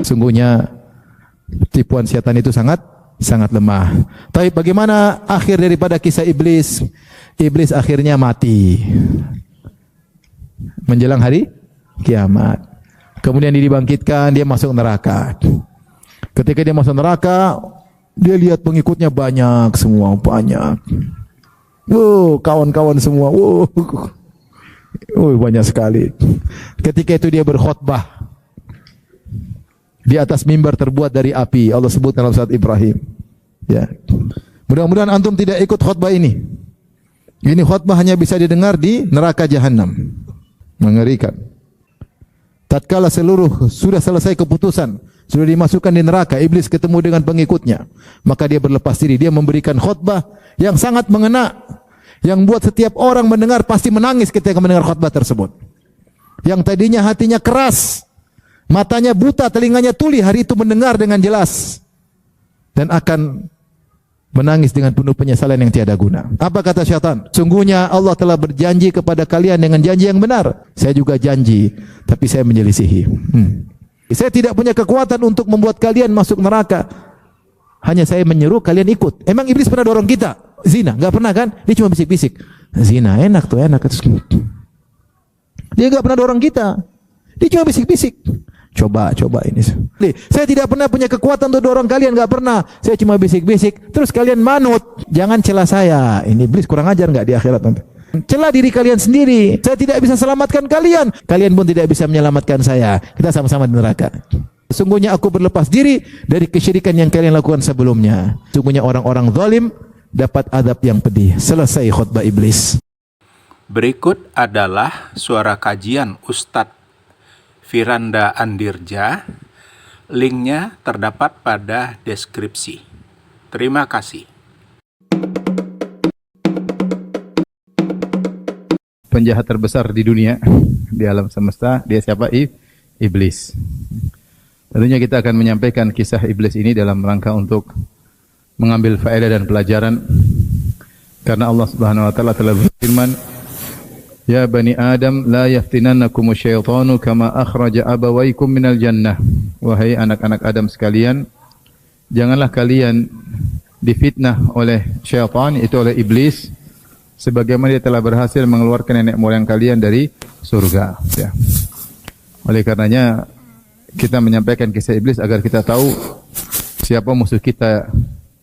Sungguhnya tipuan syaitan itu sangat lemah. Tapi bagaimana akhir daripada kisah iblis? Iblis akhirnya mati menjelang hari kiamat. Kemudian dia dibangkitkan, dia masuk neraka. Ketika dia masuk neraka, dia lihat pengikutnya banyak semua, banyak. Kawan-kawan semua. Banyak sekali. Ketika itu dia berkhutbah di atas mimbar terbuat dari api. Allah sebut dalam surat Ibrahim. Ya. Mudah-mudahan antum tidak ikut khutbah ini. Ini khutbah hanya bisa didengar di neraka jahanam. Mengerikan. Tatkala seluruh sudah selesai keputusan, sudah dimasukkan di neraka, iblis ketemu dengan pengikutnya, maka dia berlepas diri, dia memberikan khutbah yang sangat mengena, yang buat setiap orang mendengar pasti menangis ketika mendengar khutbah tersebut. Yang tadinya hatinya keras, matanya buta, telinganya tuli, hari itu mendengar dengan jelas dan akan menangis dengan penuh penyesalan yang tiada guna. Apa kata syaitan? Sungguhnya Allah telah berjanji kepada kalian dengan janji yang benar. Saya juga janji, tapi saya menyelisihi. Saya tidak punya kekuatan untuk membuat kalian masuk neraka. Hanya saya menyeru kalian ikut. Emang iblis pernah dorong kita? Zina? Enggak pernah kan? Dia cuma bisik-bisik. Zina enak tuh, enak. Dia enggak pernah dorong kita. Dia cuma bisik-bisik. Coba ini. Saya tidak pernah punya kekuatan untuk dorong kalian, enggak pernah. Saya cuma bisik-bisik. Terus kalian manut. Jangan celah saya. Ini iblis kurang ajar enggak di akhirat nanti? Celah diri kalian sendiri. Saya tidak bisa selamatkan kalian. Kalian pun tidak bisa menyelamatkan saya. Kita sama-sama di neraka. Sungguhnya aku berlepas diri dari kesyirikan yang kalian lakukan sebelumnya. Sungguhnya orang-orang zalim dapat adab yang pedih. Selesai khutbah iblis. Berikut adalah suara kajian Ustadz Firanda Andirja. Linknya terdapat pada deskripsi. Terima kasih. Penjahat terbesar di dunia, di alam semesta, dia siapa? Iblis. Tentunya kita akan menyampaikan kisah iblis ini dalam rangka untuk mengambil faedah dan pelajaran. Karena Allah Subhanahu wa taala telah berfirman, "Ya bani Adam, la yaftinannakum asyaitanu kama akhraja abawaykum minal jannah." Wahai anak-anak Adam sekalian, janganlah kalian difitnah oleh syaitan, itu oleh iblis, sebagaimana dia telah berhasil mengeluarkan nenek moyang kalian dari surga. Ya. Oleh karenanya kita menyampaikan kisah iblis agar kita tahu siapa musuh kita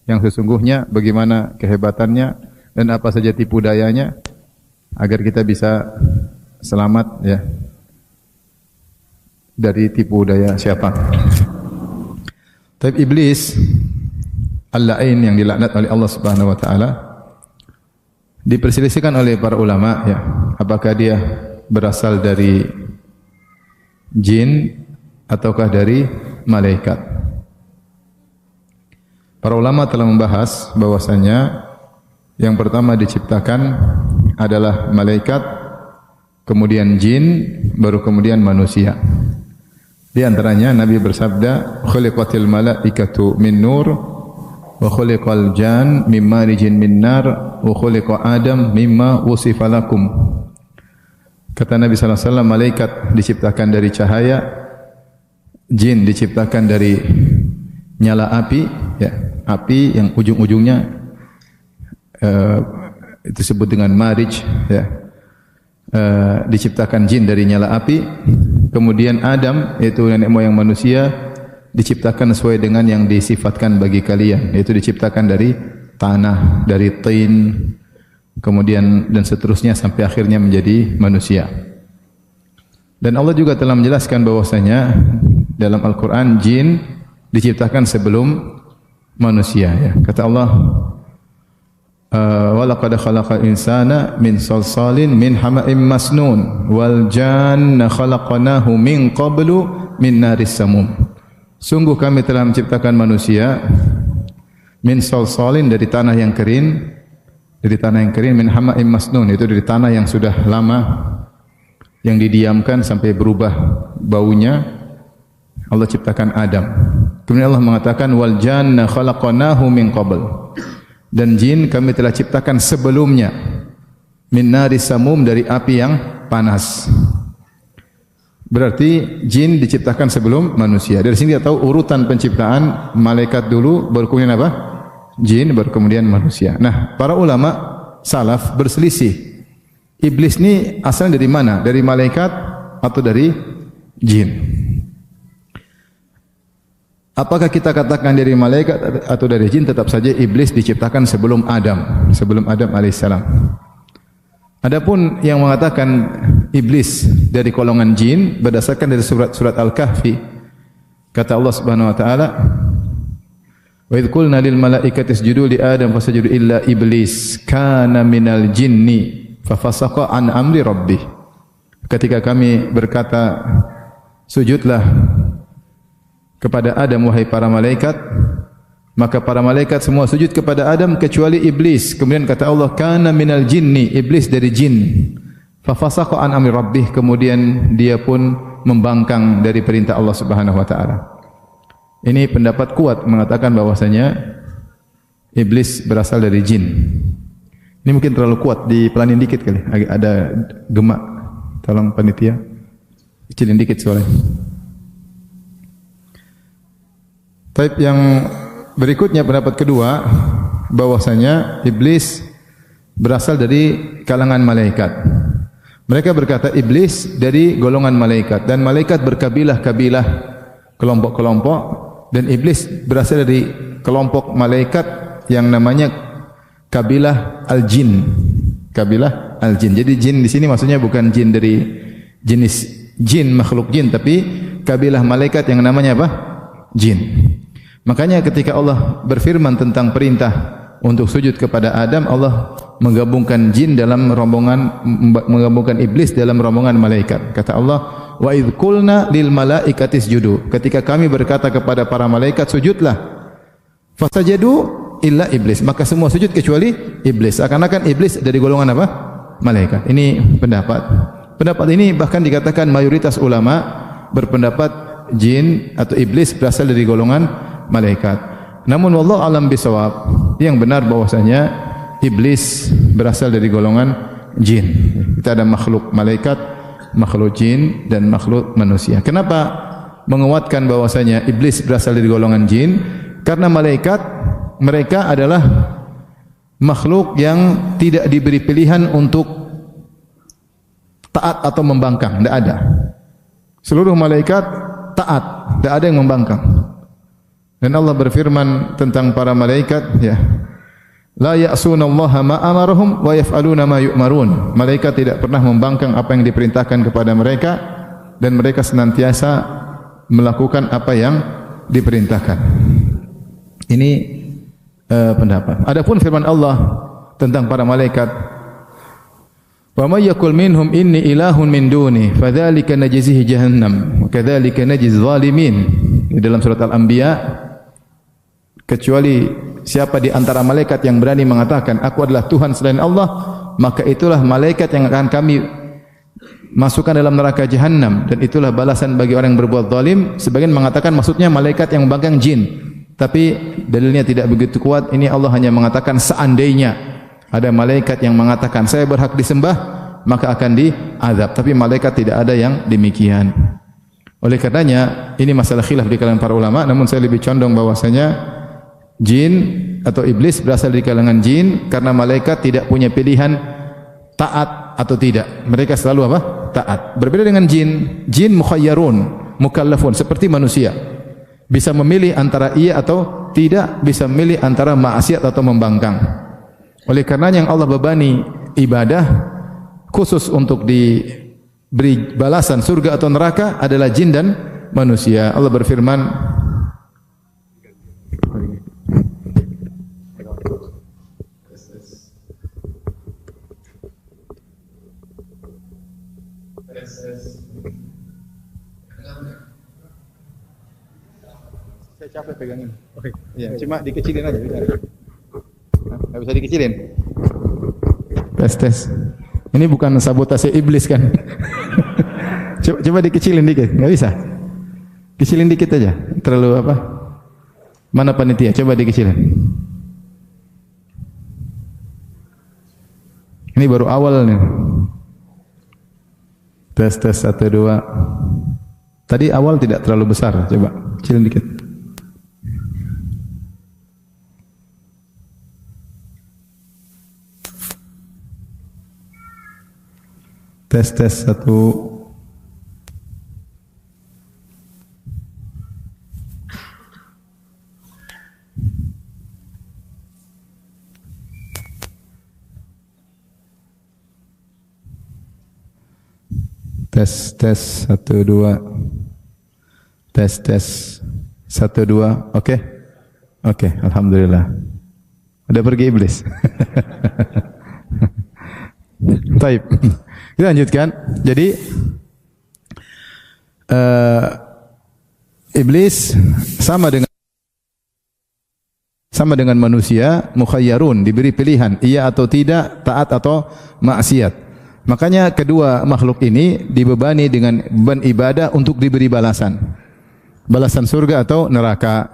yang sesungguhnya, bagaimana kehebatannya dan apa saja tipu dayanya, agar kita bisa selamat ya dari tipu daya syaitan. Tapi iblis al-la'in yang dilaknat oleh Allah Subhanahu wa taala diperselisihkan oleh para ulama ya, apakah dia berasal dari jin ataukah dari malaikat. Para ulama telah membahas bahwasanya yang pertama diciptakan adalah malaikat, kemudian jin, baru kemudian manusia. Di antaranya Nabi bersabda, "Khuliqatil malaikatu min nur wa khuliqal jan min marijin min nar wa khuliqa Adam mimma wusifa lakum." Kata Nabi sallallahu alaihi wasallam, malaikat diciptakan dari cahaya, jin diciptakan dari nyala api, ya, api yang ujung-ujungnya itu disebut dengan marij, ya. Diciptakan jin dari nyala api, kemudian Adam yaitu nenek moyang manusia diciptakan sesuai dengan yang disifatkan bagi kalian, yaitu diciptakan dari tanah, dari tin, kemudian dan seterusnya sampai akhirnya menjadi manusia. Dan Allah juga telah menjelaskan bahwasanya dalam Al-Quran jin diciptakan sebelum manusia ya. Kata Allah, "Walaqad khalaqal insana min salsalin min hama'im masnun wal janna khalaqnahu min qablu min naris samum." Sungguh kami telah menciptakan manusia min salsalin dari tanah yang kering, min hama'im masnun, itu dari tanah yang sudah lama, yang didiamkan sampai berubah baunya. Allah ciptakan Adam. Kemudian Allah mengatakan wal janna khalaqnahu min qabl. Dan jin kami telah ciptakan sebelumnya min naris samum, dari api yang panas. Berarti jin diciptakan sebelum manusia. Dari sini kita tahu urutan penciptaan, malaikat dulu, baru kemudian apa? Jin, baru kemudian manusia. Nah, para ulama salaf berselisih. Iblis ini asalnya dari mana? Dari malaikat atau dari jin? Apakah kita katakan dari malaikat atau dari jin? Tetap saja iblis diciptakan sebelum Adam alaihissalam. Adapun yang mengatakan iblis dari golongan jin berdasarkan dari surat Al-Kahfi, kata Allah Subhanahu wa taala, "Wa idz qulna lil malaikati isjudu li Adam fasajadu illa iblis kana minal jinni fafasaqa an amri rabbih." Ketika kami berkata, sujudlah kepada Adam wahai para malaikat, maka para malaikat semua sujud kepada Adam kecuali iblis. Kemudian kata Allah, kana minal jinni, iblis dari jin. Fafasaqa an amri rabbih, kemudian dia pun membangkang dari perintah Allah Subhanahu wa taala. Ini pendapat kuat mengatakan bahwasanya iblis berasal dari jin. Ini mungkin terlalu kuat, dipelanin dikit kali, agak ada gemak. Tolong panitia kecilin dikit suaranya. Taib yang berikutnya, pendapat kedua, bahwasanya iblis berasal dari kalangan malaikat. Mereka berkata iblis dari golongan malaikat dan malaikat berkabilah-kabilah, kelompok-kelompok, dan iblis berasal dari kelompok malaikat yang namanya kabilah al-jin. Kabilah al-jin. Jadi jin di sini maksudnya bukan jin dari jenis jin, makhluk jin, tapi kabilah malaikat yang namanya apa? Jin. Makanya ketika Allah berfirman tentang perintah untuk sujud kepada Adam, Allah menggabungkan jin dalam rombongan, menggabungkan iblis dalam rombongan malaikat. Kata Allah, "Wa idz qulna lil malaikati isjudu." Ketika kami berkata kepada para malaikat, sujudlah. Fasajadu illa iblis. Maka semua sujud kecuali iblis. Seakan-akan iblis dari golongan apa? Malaikat. Ini pendapat. Pendapat ini bahkan dikatakan mayoritas ulama berpendapat jin atau iblis berasal dari golongan malaikat. Namun wallahu alam bisawab, yang benar bahwasanya iblis berasal dari golongan jin. Kita ada makhluk malaikat, makhluk jin dan makhluk manusia. Kenapa menguatkan bahwasanya iblis berasal dari golongan jin? Karena malaikat mereka adalah makhluk yang tidak diberi pilihan untuk taat atau membangkang, tidak ada. Seluruh malaikat taat, tidak ada yang membangkang. Dan Allah berfirman tentang para malaikat, ya, la ya'sunallaha ma amarahum wa yaf'aluna ma yu'marun. Malaikat tidak pernah membangkang apa yang diperintahkan kepada mereka dan mereka senantiasa melakukan apa yang diperintahkan. Ini pendapat. Adapun firman Allah tentang para malaikat, wa may yaqul minhum inni ilahun min duni fadzalika najzihi jahannam wa kadzalika najzi zalimin. Di dalam surat Al-Anbiya, kecuali siapa di antara malaikat yang berani mengatakan aku adalah Tuhan selain Allah, maka itulah malaikat yang akan kami masukkan dalam neraka Jahannam, dan itulah balasan bagi orang yang berbuat zalim. Sebagian mengatakan maksudnya malaikat yang membangkang jin, tapi dalilnya tidak begitu kuat. Ini Allah hanya mengatakan seandainya ada malaikat yang mengatakan saya berhak disembah, maka akan diazab, tapi malaikat tidak ada yang demikian. Oleh karenanya ini masalah khilaf di kalangan para ulama, namun saya lebih condong bahwasanya jin atau iblis berasal dari kalangan jin karena malaikat tidak punya pilihan taat atau tidak. Mereka selalu apa? Taat. Berbeda dengan jin. Jin mukhayyarun, mukallafun, seperti manusia. Bisa memilih antara iya atau tidak, bisa memilih antara maksiat atau membangkang. Oleh karenanya yang Allah bebani ibadah khusus untuk diberi balasan surga atau neraka adalah jin dan manusia. Allah berfirman, saya capek pegangin. Oke. Ya, cuma dikecilin aja bisa. Enggak bisa dikecilin. Tes. Ini bukan sabotase iblis kan? coba dikecilin dikit, enggak bisa. Kecilin dikit aja. Terlalu apa? Mana panitia? Coba dikecilin. Ini baru awal nih. Tes 1 2. Tadi awal tidak terlalu besar, coba kecilin dikit. Tes satu. Tes 1 2. Tes 1 2. Oke. Oke, alhamdulillah. Udah pergi iblis. Baik. Kita lanjutkan. Jadi iblis sama dengan manusia, mukhayyarun, diberi pilihan iya atau tidak, taat atau maksiat. Makanya kedua makhluk ini dibebani dengan beban ibadah untuk diberi balasan. Balasan surga atau neraka.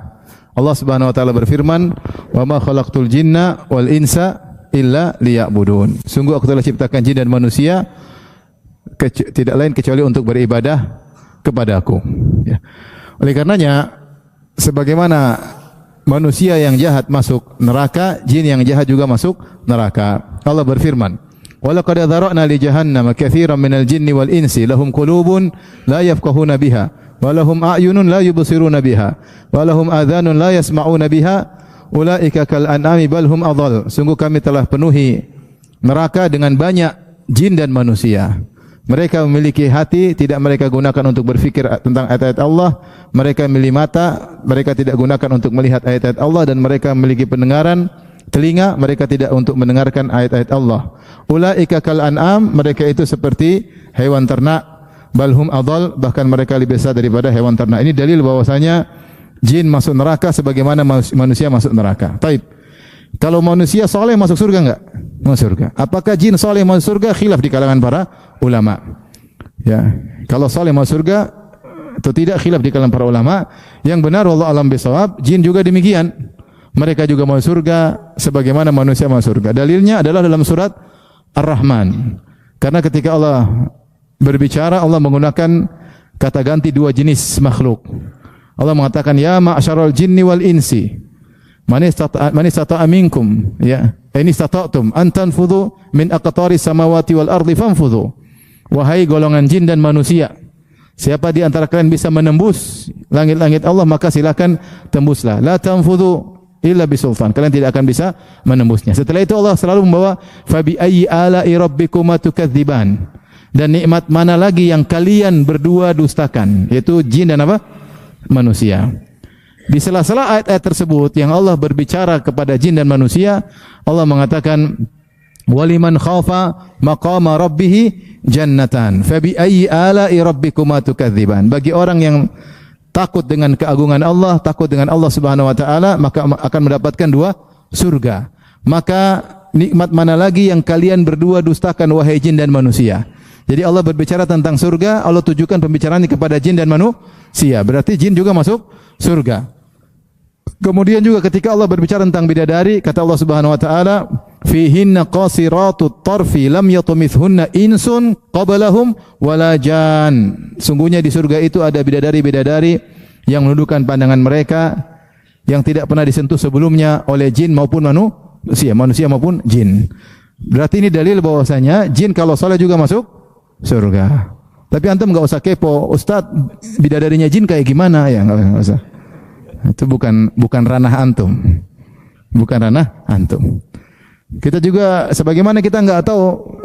Allah Subhanahu wa taala berfirman, "Wa ma khalaqtul jinna wal insa illa liya'budun." Sungguh aku telah ciptakan jin dan manusia tidak lain kecuali untuk beribadah kepadaku. Ya. Oleh karenanya, sebagaimana manusia yang jahat masuk neraka, jin yang jahat juga masuk neraka. Allah berfirman, "Walaqad dzara'na li jahannama katsiran minal jinni wal insi lahum qulubun la yafqahuna biha wa lahum a'yunun la yubsiruna biha wa lahum adhanun la yasma'una biha ulaika kal an'ami bal hum adhal." Sungguh kami telah penuhi neraka dengan banyak jin dan manusia. Mereka memiliki hati, tidak mereka gunakan untuk berfikir tentang ayat-ayat Allah. Mereka memiliki mata, mereka tidak gunakan untuk melihat ayat-ayat Allah, dan mereka memiliki pendengaran, telinga, mereka tidak untuk mendengarkan ayat-ayat Allah. Ulaika kal an'am, mereka itu seperti hewan ternak, balhum adhal, bahkan mereka lebih besar daripada hewan ternak. Ini dalil bahwasanya jin masuk neraka sebagaimana manusia masuk neraka. Taib. Kalau manusia soleh masuk surga enggak? Masuk surga. Apakah jin soleh masuk surga? Khilaf di kalangan para ulama. Ya, kalau soleh masuk surga atau tidak, khilaf di kalangan para ulama. Yang benar wallahu alam bisawab, jin juga demikian. Mereka juga masuk surga sebagaimana manusia masuk surga. Dalilnya adalah dalam surat Ar-Rahman. Karena ketika Allah berbicara, Allah menggunakan kata ganti dua jenis makhluk. Allah mengatakan, "Ya ma'syaral jinni wal insi, man istata'a minkum, ya, in istata'tum an tanfudhu min aqtaris samawati wal ardi fanfudhu." Wahai golongan jin dan manusia, siapa di antara kalian bisa menembus langit-langit Allah, maka silakan tembuslah. La tanfudhu illa bisultan. Kalian tidak akan bisa menembusnya. Setelah itu Allah selalu membawa fabi ayyi ala'i rabbikuma tukadziban. Dan nikmat mana lagi yang kalian berdua dustakan? Yaitu jin dan apa? Manusia. Di sela-sela ayat-ayat tersebut yang Allah berbicara kepada jin dan manusia, Allah mengatakan, "Waliman khafa maqama rabbih jannatan. Fabi ayyi ala'i rabbikuma tukadziban." Bagi orang yang takut dengan keagungan Allah, takut dengan Allah Subhanahu wa taala, maka akan mendapatkan dua surga. Maka nikmat mana lagi yang kalian berdua dustakan wahai jin dan manusia? Jadi Allah berbicara tentang surga, Allah tujukan pembicaraannya kepada jin dan manusia. Berarti jin juga masuk surga. Kemudian juga ketika Allah berbicara tentang bidadari, kata Allah Subhanahu wa taala, "Fihinna qasiratut tarfi lam yatumithunna insun qablahum wala jan." Sungguhnya di surga itu ada bidadari-bidadari yang menundukkan pandangan mereka, yang tidak pernah disentuh sebelumnya oleh jin maupun manusia maupun jin. Berarti ini dalil bahwasanya jin kalau saleh juga masuk surga. Tapi antum enggak usah kepo, Ustaz, bidadarinya jin kayak gimana? Ya enggak usah. Itu bukan ranah antum. Bukan ranah antum. Kita juga sebagaimana kita enggak tahu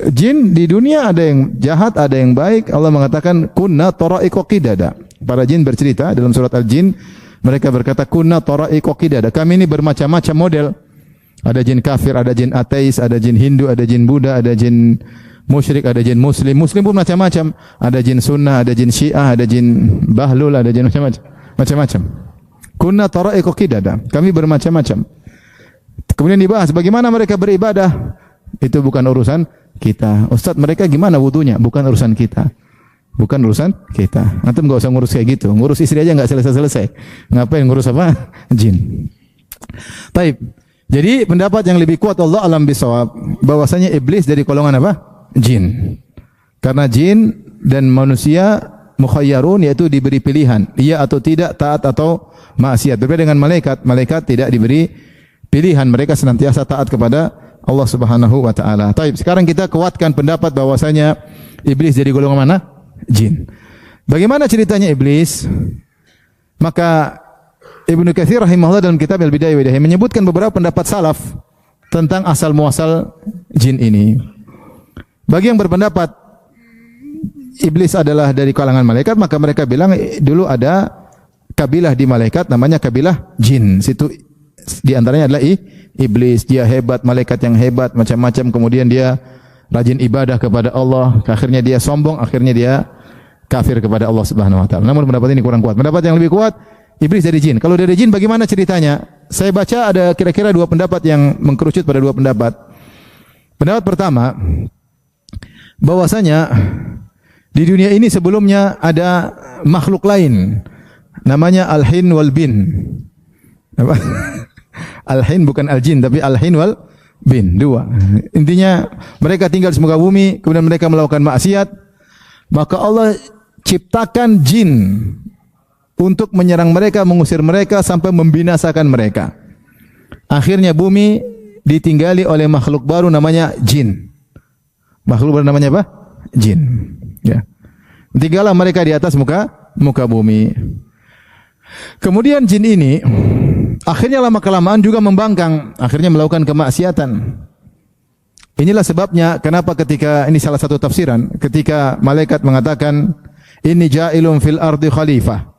jin di dunia ada yang jahat, ada yang baik. Allah mengatakan kunna tara'iqa qidada. Para jin bercerita dalam surat Al-Jin, mereka berkata kunna tara'iqa qidada. Kami ini bermacam-macam model. Ada jin kafir, ada jin ateis, ada jin Hindu, ada jin Buddha, ada jin musyrik, ada jin muslim. Muslim pun macam-macam. Ada jin sunnah, ada jin syiah, ada jin bahlul, ada jin macam-macam. Kunna tara'iqa qidada. Kami bermacam-macam. Kemudian dibahas bagaimana mereka beribadah. Itu bukan urusan kita. Ustaz, mereka gimana wudunya? Bukan urusan kita. Bukan urusan kita. Antum enggak usah ngurus kayak gitu. Ngurus istri aja enggak selesai-selesai. Ngapain ngurus apa? Jin. Taib. Jadi pendapat yang lebih kuat Allah alam bisawab bahwasanya iblis dari golongan apa? Jin. Karena jin dan manusia mukhayyarun, yaitu diberi pilihan, iya atau tidak, taat atau maksiat. Berbeda dengan malaikat, malaikat tidak diberi pilihan, mereka senantiasa taat kepada Allah Subhanahu wa taala. Taib, sekarang kita kuatkan pendapat bahwasanya iblis dari golongan mana? Jin. Bagaimana ceritanya iblis? Maka Ibnu Katsir rahimahullah dalam kitab Al-Bidayah wa Nihayah menyebutkan beberapa pendapat salaf tentang asal muasal jin ini. Bagi yang berpendapat iblis adalah dari kalangan malaikat, maka mereka bilang dulu ada kabilah di malaikat namanya kabilah jin. Situ di antaranya adalah iblis, dia hebat, malaikat yang hebat, macam-macam, kemudian dia rajin ibadah kepada Allah, akhirnya dia sombong, akhirnya dia kafir kepada Allah Subhanahu wa taala. Namun pendapat ini kurang kuat. Pendapat yang lebih kuat, iblis dari jin. Kalau dari jin bagaimana ceritanya? Saya baca ada kira-kira dua pendapat yang mengkerucut pada dua pendapat. Pendapat pertama, bahwasanya di dunia ini sebelumnya ada makhluk lain namanya al-hin wal bin. Apa? Al-hin bukan al-jin tapi al-hin wal bin, dua. Intinya mereka tinggal di muka bumi, kemudian mereka melakukan maksiat, maka Allah ciptakan jin untuk menyerang mereka, mengusir mereka sampai membinasakan mereka. Akhirnya bumi ditinggali oleh makhluk baru namanya jin. Makhluk baru namanya apa? Jin. Ya. Tinggallah mereka di atas muka bumi. Kemudian jin ini akhirnya lama-kelamaan juga membangkang, akhirnya melakukan kemaksiatan. Inilah sebabnya kenapa ketika ini salah satu tafsiran, ketika malaikat mengatakan inni ja'ilun fil ardi khalifah.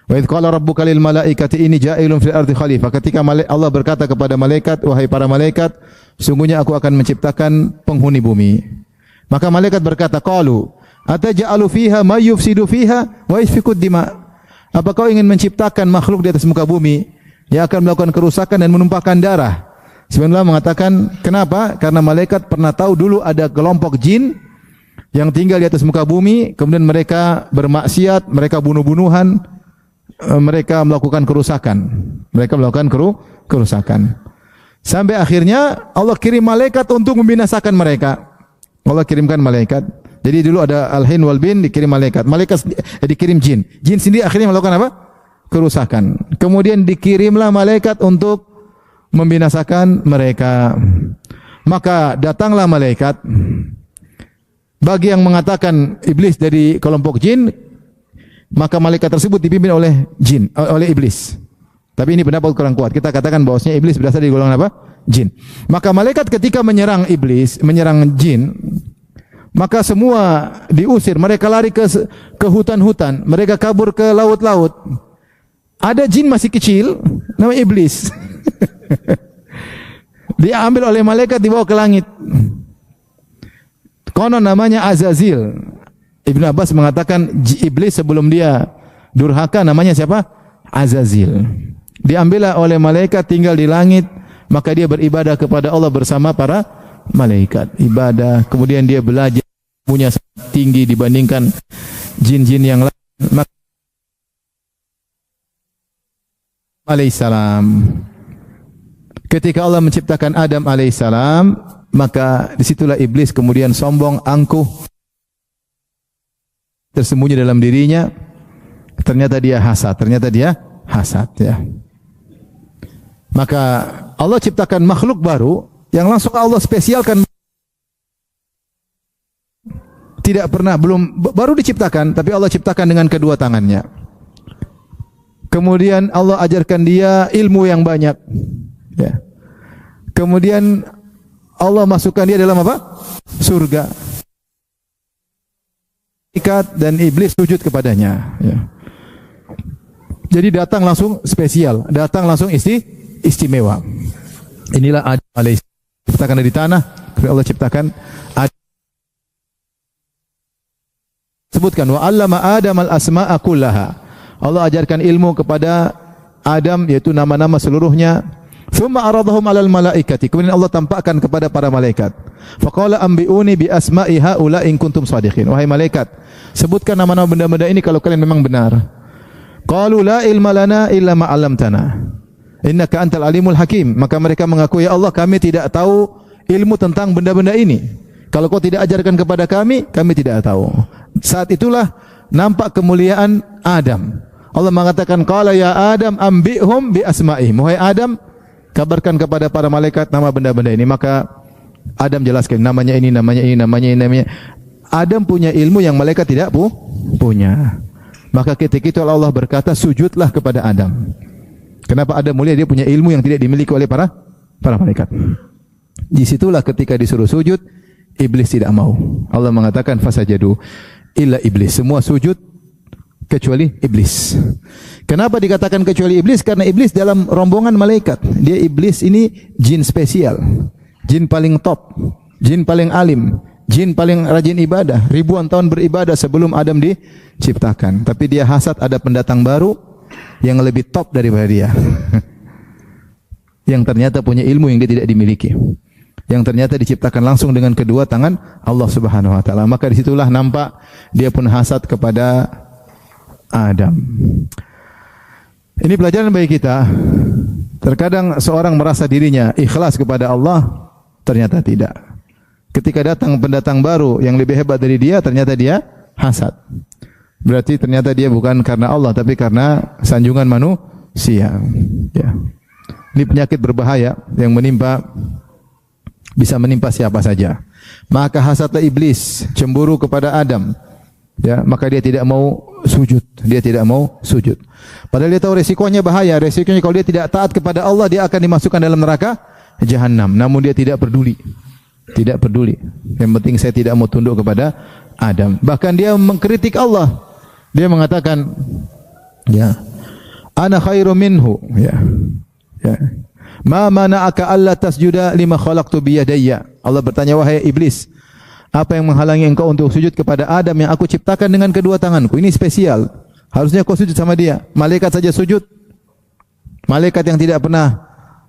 Wa idz qala rabbuka lil malaikati inni ja'ilun fil ardi khalifah. Ketika Allah berkata kepada malaikat, wahai para malaikat, sungguhnya aku akan menciptakan penghuni bumi. Maka malaikat berkata, qalu ataj'alu fiha may yufsidu fiha wa yasfiku dima. Apa kau ingin menciptakan makhluk di atas muka bumi yang akan melakukan kerusakan dan menumpahkan darah? Sebenarnya mengatakan, kenapa? Karena malaikat pernah tahu dulu ada kelompok jin yang tinggal di atas muka bumi, kemudian mereka bermaksiat, mereka bunuh-bunuhan, mereka melakukan kerusakan. Mereka melakukan kerusakan. Sampai akhirnya Allah kirim malaikat untuk membinasakan mereka. Allah kirimkan malaikat. Jadi dulu ada al-hin wal bin, dikirim malaikat. Malaikat dikirim jin. Jin sendiri akhirnya melakukan apa? Kerusakan. Kemudian dikirimlah malaikat untuk membinasakan mereka. Maka datanglah malaikat. Bagi yang mengatakan iblis dari kelompok jin, maka malaikat tersebut dipimpin oleh jin, oleh iblis. Tapi ini pendapat kurang kuat. Kita katakan bahwasanya iblis berasal dari golongan apa? Jin. Maka malaikat ketika menyerang iblis, menyerang jin, maka semua diusir. Mereka lari ke hutan-hutan, mereka kabur ke laut-laut. Ada jin masih kecil, namanya iblis. Dia ambil oleh malaikat dibawa ke langit. Konon namanya Azazil. Ibnu Abbas mengatakan iblis sebelum dia durhaka namanya siapa? Azazil. Diambillah oleh malaikat, tinggal di langit, maka dia beribadah kepada Allah bersama para malaikat. Ibadah, kemudian dia belajar, punya tinggi dibandingkan jin-jin yang lain. Alaihissalam. Ketika Allah menciptakan Adam alaihissalam, maka disitulah iblis kemudian sombong, angkuh, tersembunyi dalam dirinya. Ternyata dia hasad, ya. Maka Allah ciptakan makhluk baru yang langsung Allah spesialkan. Tidak pernah, baru diciptakan, tapi Allah ciptakan dengan kedua tangannya. Kemudian Allah ajarkan dia ilmu yang banyak, ya. Kemudian Allah masukkan dia dalam apa? Surga. Dan iblis sujud kepadanya, ya. Jadi datang langsung spesial, datang langsung istimewa. Inilah Adam alaihissalam, ciptakan dari tanah, Allah ciptakan Adam. Sebutkan wa 'allama Adam al-asma'a kullaha. Allah ajarkan ilmu kepada Adam, yaitu nama-nama seluruhnya. Tsumma aradahum 'alal malaikati. Kemudian Allah tampakkan kepada para malaikat. Faqala ambi'uni bi asma'i haula in kuntum shadiqin. Wahai malaikat, sebutkan nama-nama benda-benda ini kalau kalian memang benar. Qalu la ilma lana illa ma 'allamtana. Innaka antal alimul hakim. Maka mereka mengaku, ya Allah, kami tidak tahu ilmu tentang benda-benda ini. Kalau kau tidak ajarkan kepada kami, kami tidak tahu. Saat itulah nampak kemuliaan Adam. Allah mengatakan, qala ya Adam ambihum bi asma'ihim. Wahai Adam, kabarkan kepada para malaikat nama benda-benda ini. Maka Adam jelaskan namanya ini, namanya ini, namanya ini, namanya. Adam punya ilmu yang malaikat tidak punya. Maka ketika itu Allah berkata, sujudlah kepada Adam. Kenapa Adam mulia? Dia punya ilmu yang tidak dimiliki oleh para malaikat. Disitulah ketika disuruh sujud, iblis tidak mau. Allah mengatakan fasajadu illa iblis. Semua sujud kecuali iblis. Kenapa dikatakan kecuali iblis? Karena iblis dalam rombongan malaikat. Dia iblis ini jin spesial. Jin paling top. Jin paling alim. Jin paling rajin ibadah. Ribuan tahun beribadah sebelum Adam diciptakan. Tapi dia hasad ada pendatang baru yang lebih top daripada dia. Yang ternyata punya ilmu yang dia tidak dimiliki. Yang ternyata diciptakan langsung dengan kedua tangan Allah Subhanahu wa taala. Maka disitulah nampak dia pun hasad kepada Adam. Ini pelajaran bagi kita. Terkadang seorang merasa dirinya ikhlas kepada Allah, ternyata tidak. Ketika datang pendatang baru yang lebih hebat dari dia, ternyata dia hasad. Berarti ternyata dia bukan karena Allah, tapi karena sanjungan manusia. Ya. Ini penyakit berbahaya yang bisa menimpa siapa saja. Maka hasadlah iblis, cemburu kepada Adam. Ya, maka dia tidak mau sujud. Dia tidak mau sujud. Padahal dia tahu resikonya bahaya. Resikonya kalau dia tidak taat kepada Allah, dia akan dimasukkan dalam neraka jahanam. Namun dia tidak peduli. Tidak peduli. Yang penting saya tidak mau tunduk kepada Adam. Bahkan dia mengkritik Allah. Dia mengatakan, ya, ana khairu minhu, ya. Ya. Ma mana'aka alla tasjuda lima khalaqtu bi yadayya. Allah bertanya, wahai iblis, apa yang menghalangi engkau untuk sujud kepada Adam yang aku ciptakan dengan kedua tanganku? Ini spesial. Harusnya kau sujud sama dia. Malaikat saja sujud. Malaikat yang tidak pernah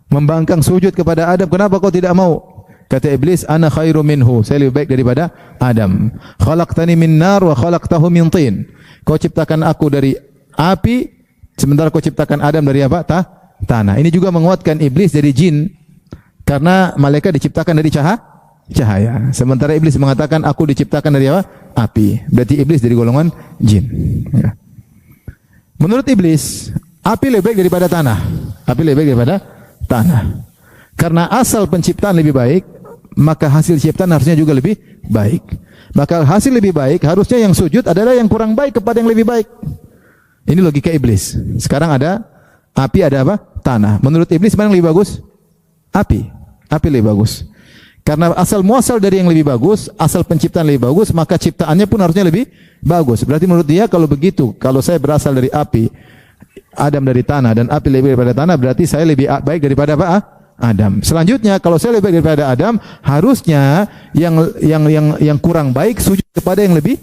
membangkang sujud kepada Adam, kenapa kau tidak mau? Kata iblis, ana khairu minhu. Saya lebih baik daripada Adam. Khalaqtani min nar wa khalaqtahu min tin. Kau ciptakan aku dari api, sementara kau ciptakan Adam dari apa? Tanah. Ini juga menguatkan iblis dari jin. Karena malaikat diciptakan dari cahaya. Sementara iblis mengatakan aku diciptakan dari apa? Api. Berarti iblis dari golongan jin. Ya. Menurut iblis, api lebih baik daripada tanah. Api lebih baik daripada tanah. Karena asal penciptaan lebih baik, maka hasil ciptaan harusnya juga lebih baik. Maka hasil lebih baik, harusnya yang sujud adalah yang kurang baik kepada yang lebih baik. Ini logika iblis. Sekarang ada api, ada apa? Tanah. Menurut iblis mana yang lebih bagus? Api. Api lebih bagus. Karena asal muasal dari yang lebih bagus, asal penciptaan lebih bagus, maka ciptaannya pun harusnya lebih bagus. Berarti menurut dia kalau begitu, kalau saya berasal dari api, Adam dari tanah, dan api lebih daripada tanah, berarti saya lebih baik daripada apa? Adam. Selanjutnya, kalau saya lebih baik daripada Adam, harusnya yang kurang baik sujud kepada yang lebih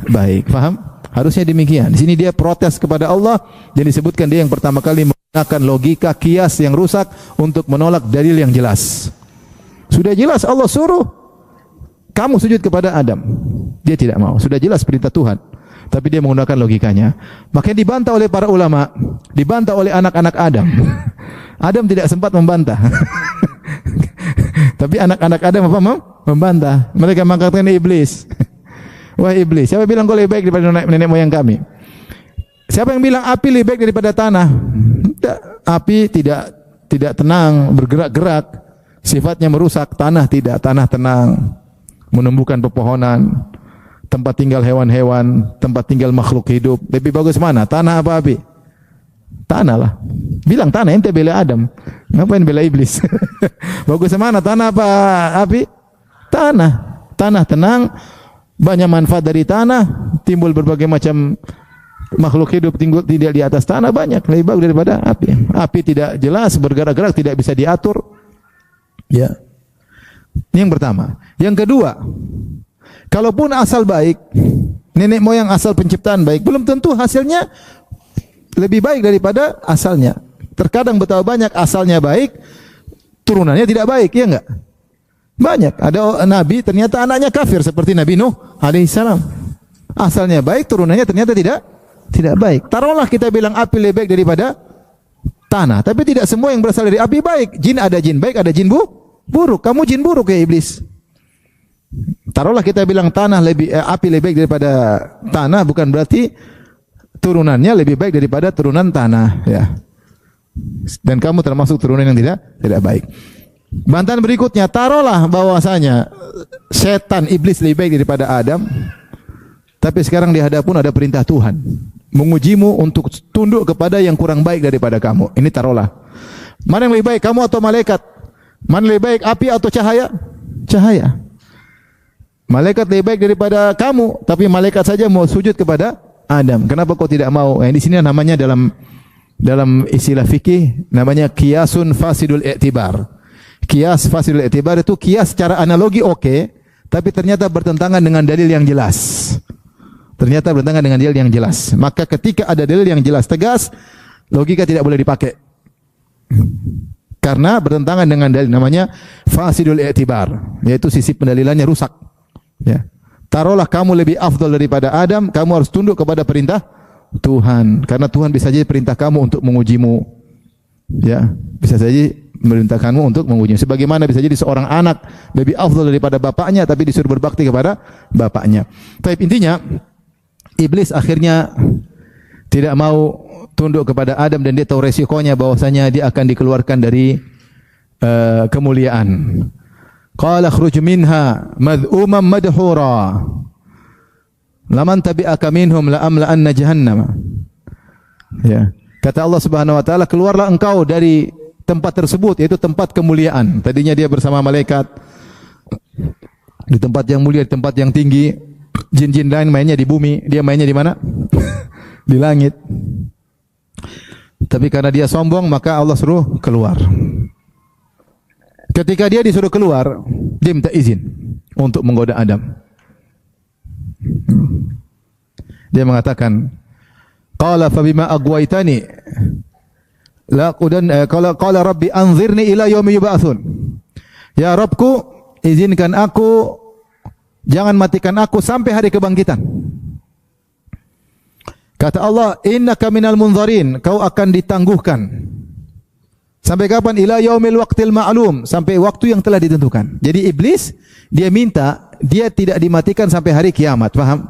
baik. Faham? Harusnya demikian. Di sini dia protes kepada Allah, dan disebutkan dia yang pertama kali menggunakan logika kias yang rusak untuk menolak dalil yang jelas. Sudah jelas Allah suruh kamu sujud kepada Adam. Dia tidak mau. Sudah jelas perintah Tuhan. Tapi dia menggunakan logikanya. Makanya dibantah oleh para ulama, dibantah oleh anak-anak Adam. Adam tidak sempat membantah. Tapi anak-anak Adam apa membantah. Mereka mengatakan iblis. Wah iblis, siapa bilang kau lebih baik daripada nenek moyang kami? Siapa yang bilang api lebih baik daripada tanah? Api tidak tenang, bergerak-gerak, sifatnya merusak. Tanah tidak, tanah tenang, menumbuhkan pepohonan, tempat tinggal hewan-hewan, tempat tinggal makhluk hidup. Lebih bagus mana? Tanah apa api? Tanah lah. Bilang tanah, ente bela Adam. Ngapain bela iblis? Bagus mana? Tanah apa api? Tanah. Tanah tenang, banyak manfaat dari tanah, timbul berbagai macam makhluk hidup tinggal tidak di atas tanah banyak, lebih bagus daripada api. Api tidak jelas, bergerak-gerak, tidak bisa diatur. Ya. Ini yang pertama. Yang kedua, kalaupun asal baik, nenek moyang asal penciptaan baik, belum tentu hasilnya lebih baik daripada asalnya. Terkadang betapa banyak asalnya baik, turunannya tidak baik, ya enggak? Banyak. Ada nabi ternyata anaknya kafir seperti Nabi Nuh alaihissalam. Asalnya baik, turunannya ternyata tidak baik. Taruhlah kita bilang api lebih baik daripada tanah, tapi tidak semua yang berasal dari api baik. Jin ada jin baik, ada jin buruk. Kamu jin buruk ya iblis. Taruhlah kita bilang api lebih baik daripada tanah, bukan berarti turunannya lebih baik daripada turunan tanah, ya. Dan kamu termasuk turunan yang tidak baik. Bantahan berikutnya, taruhlah bahwasanya setan iblis lebih baik daripada Adam, tapi sekarang di hadapun ada perintah Tuhan mengujimu untuk tunduk kepada yang kurang baik daripada kamu. Ini taruhlah. Mana yang lebih baik, kamu atau malaikat? Mana lebih baik, api atau cahaya? Cahaya. Malaikat lebih baik daripada kamu, tapi malaikat saja mau sujud kepada Adam. Kenapa kau tidak mau? Di sini namanya dalam istilah fikih namanya kiasun fasidul i'tibar. Kias fasidul i'tibar itu kias secara analogi oke, tapi ternyata bertentangan dengan dalil yang jelas. Ternyata bertentangan dengan dalil yang jelas. Maka ketika ada dalil yang jelas tegas, logika tidak boleh dipakai. Karena bertentangan dengan dalil, namanya fasidul i'tibar, yaitu sisi pendalilannya rusak. Ya. Taruhlah kamu lebih afdal daripada Adam, kamu harus tunduk kepada perintah Tuhan. Karena Tuhan bisa saja perintah kamu untuk mengujimu. Ya, bisa saja memerintahkanmu untuk mengujimu. Sebagaimana bisa jadi seorang anak lebih afdal daripada bapaknya, tapi disuruh berbakti kepada bapaknya. Tapi intinya, iblis akhirnya tidak mau tunduk kepada Adam dan dia tahu resikonya bahwasanya dia akan dikeluarkan dari kemuliaan. Qala khruj minha mad'uman madhura. Laman tabi'aka minhum la amla'anna jahannam. Ya. Kata Allah Subhanahu wa taala, keluarlah engkau dari tempat tersebut, yaitu tempat kemuliaan. Tadinya dia bersama malaikat di tempat yang mulia, di tempat yang tinggi. Jin-jin lain mainnya di bumi, dia mainnya di mana? Di langit. Tapi karena dia sombong, maka Allah suruh keluar. Ketika dia disuruh keluar, dia minta izin untuk menggoda Adam. Dia mengatakan, qala fa bima aghwaytani la qudan qala rabbi anzirni ila yaumi yub'atsun. Ya Rabbku, izinkan aku, jangan matikan aku sampai hari kebangkitan. Kata Allah, innaka minal munzarin, kau akan ditangguhkan. Sampai kapan? Ila yaumil waqtil ma'lum, sampai waktu yang telah ditentukan. Jadi iblis dia minta dia tidak dimatikan sampai hari kiamat, paham?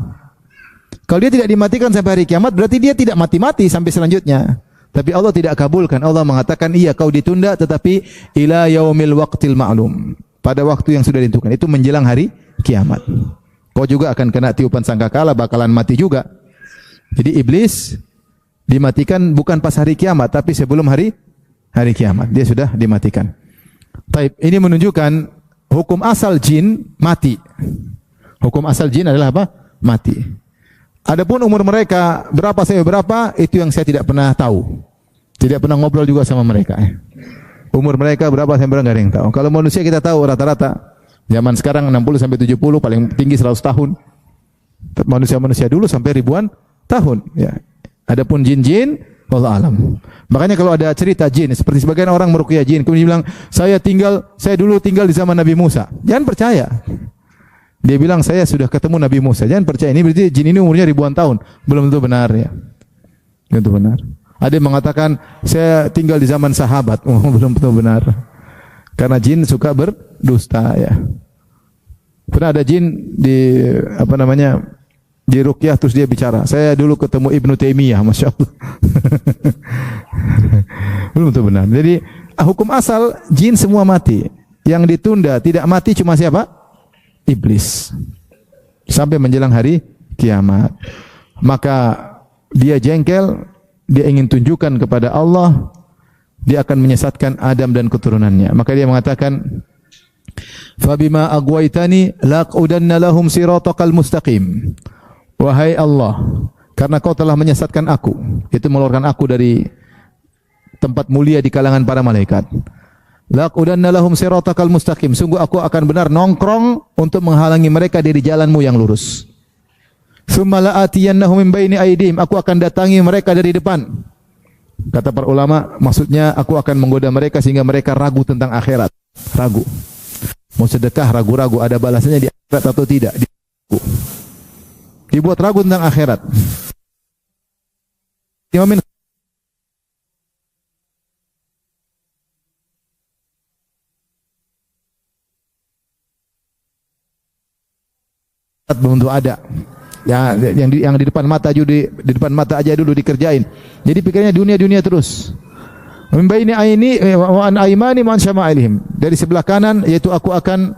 Kalau dia tidak dimatikan sampai hari kiamat, berarti dia tidak mati-mati sampai selanjutnya. Tapi Allah tidak kabulkan. Allah mengatakan, iya kau ditunda, tetapi ila yaumil waqtil ma'lum, pada waktu yang sudah ditentukan. Itu menjelang hari kiamat. Kau juga akan kena tiupan sangkakala, bakalan mati juga. Jadi iblis dimatikan bukan pas hari kiamat, tapi sebelum hari kiamat dia sudah dimatikan. Taib, ini menunjukkan hukum asal jin mati. Hukum asal jin adalah apa? Mati. Adapun umur mereka berapa sampai berapa, itu yang saya tidak pernah tahu. Tidak pernah ngobrol juga sama mereka. Umur mereka berapa sampai berapa, enggak ada yang tahu. Kalau manusia kita tahu rata-rata zaman sekarang 60 sampai 70, paling tinggi 100 tahun. Manusia-manusia dulu sampai ribuan tahun, ya. Adapun jin-jin, wallahu alam. Makanya kalau ada cerita jin, seperti sebagian orang meruqyah jin, kemudian bilang, saya dulu tinggal di zaman Nabi Musa. Jangan percaya. Dia bilang, saya sudah ketemu Nabi Musa. Jangan percaya. Ini berarti jin ini umurnya ribuan tahun. Belum tentu benar, ya. Belum tentu benar. Ada yang mengatakan, saya tinggal di zaman sahabat. Belum tentu benar. Karena jin suka berdusta, ya. Pernah ada jin di ruqyah, terus dia bicara, saya dulu ketemu Ibnu Taimiyah, Masya Allah. Belum tentu benar. Jadi hukum asal jin semua mati. Yang ditunda tidak mati cuma siapa? Iblis. Sampai menjelang hari kiamat. Maka dia jengkel, dia ingin tunjukkan kepada Allah, dia akan menyesatkan Adam dan keturunannya. Maka dia mengatakan, fabima aghwaytani laqudanna lahum siratakal mustaqim. Wahai Allah, karena kau telah menyesatkan aku, itu mengeluarkan aku dari tempat mulia di kalangan para malaikat. Laqudanna lahum siratakal mustaqim. Sungguh aku akan benar nongkrong untuk menghalangi mereka dari jalanmu yang lurus. Tsumma la'atiyannahum min baini aydihim. Aku akan datangi mereka dari depan. Kata para ulama, maksudnya aku akan menggoda mereka sehingga mereka ragu tentang akhirat. Ragu. Mau sedekah ragu-ragu, ada balasannya di akhirat atau tidak. Dibuat ragu tentang akhirat. belum tentu ada. Ya, yang di depan mata di depan mata aja dulu dikerjain. Jadi pikirnya dunia terus. Min baini aini wa an aimani man syama'ilihim. Dari sebelah kanan yaitu aku akan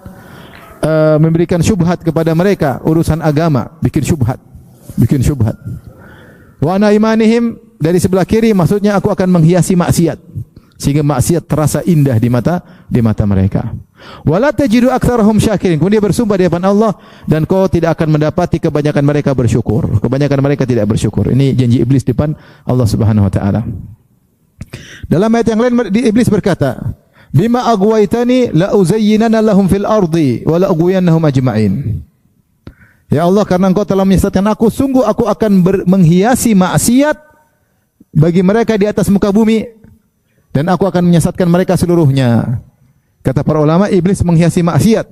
memberikan syubhat kepada mereka urusan agama, bikin syubhat. Wa an aimanihim, dari sebelah kiri maksudnya aku akan menghiasi maksiat sehingga maksiat terasa indah di mata mereka. Wala tajidu aktsarahum syakirin. Kemudian dia bersumpah di hadapan Allah, dan kau tidak akan mendapati kebanyakan mereka bersyukur. Kebanyakan mereka tidak bersyukur. Ini janji iblis di depan Allah Subhanahu wa taala. Dalam ayat yang lain iblis berkata, "Bima aghwaytani la uzayyinanna lahum fil ardi wa la ughwiyannahum ajma'in." Ya Allah, karena Engkau telah menyesatkan aku, sungguh aku akan menghiasi maksiat bagi mereka di atas muka bumi, dan aku akan menyesatkan mereka seluruhnya. Kata para ulama, iblis menghiasi maksiat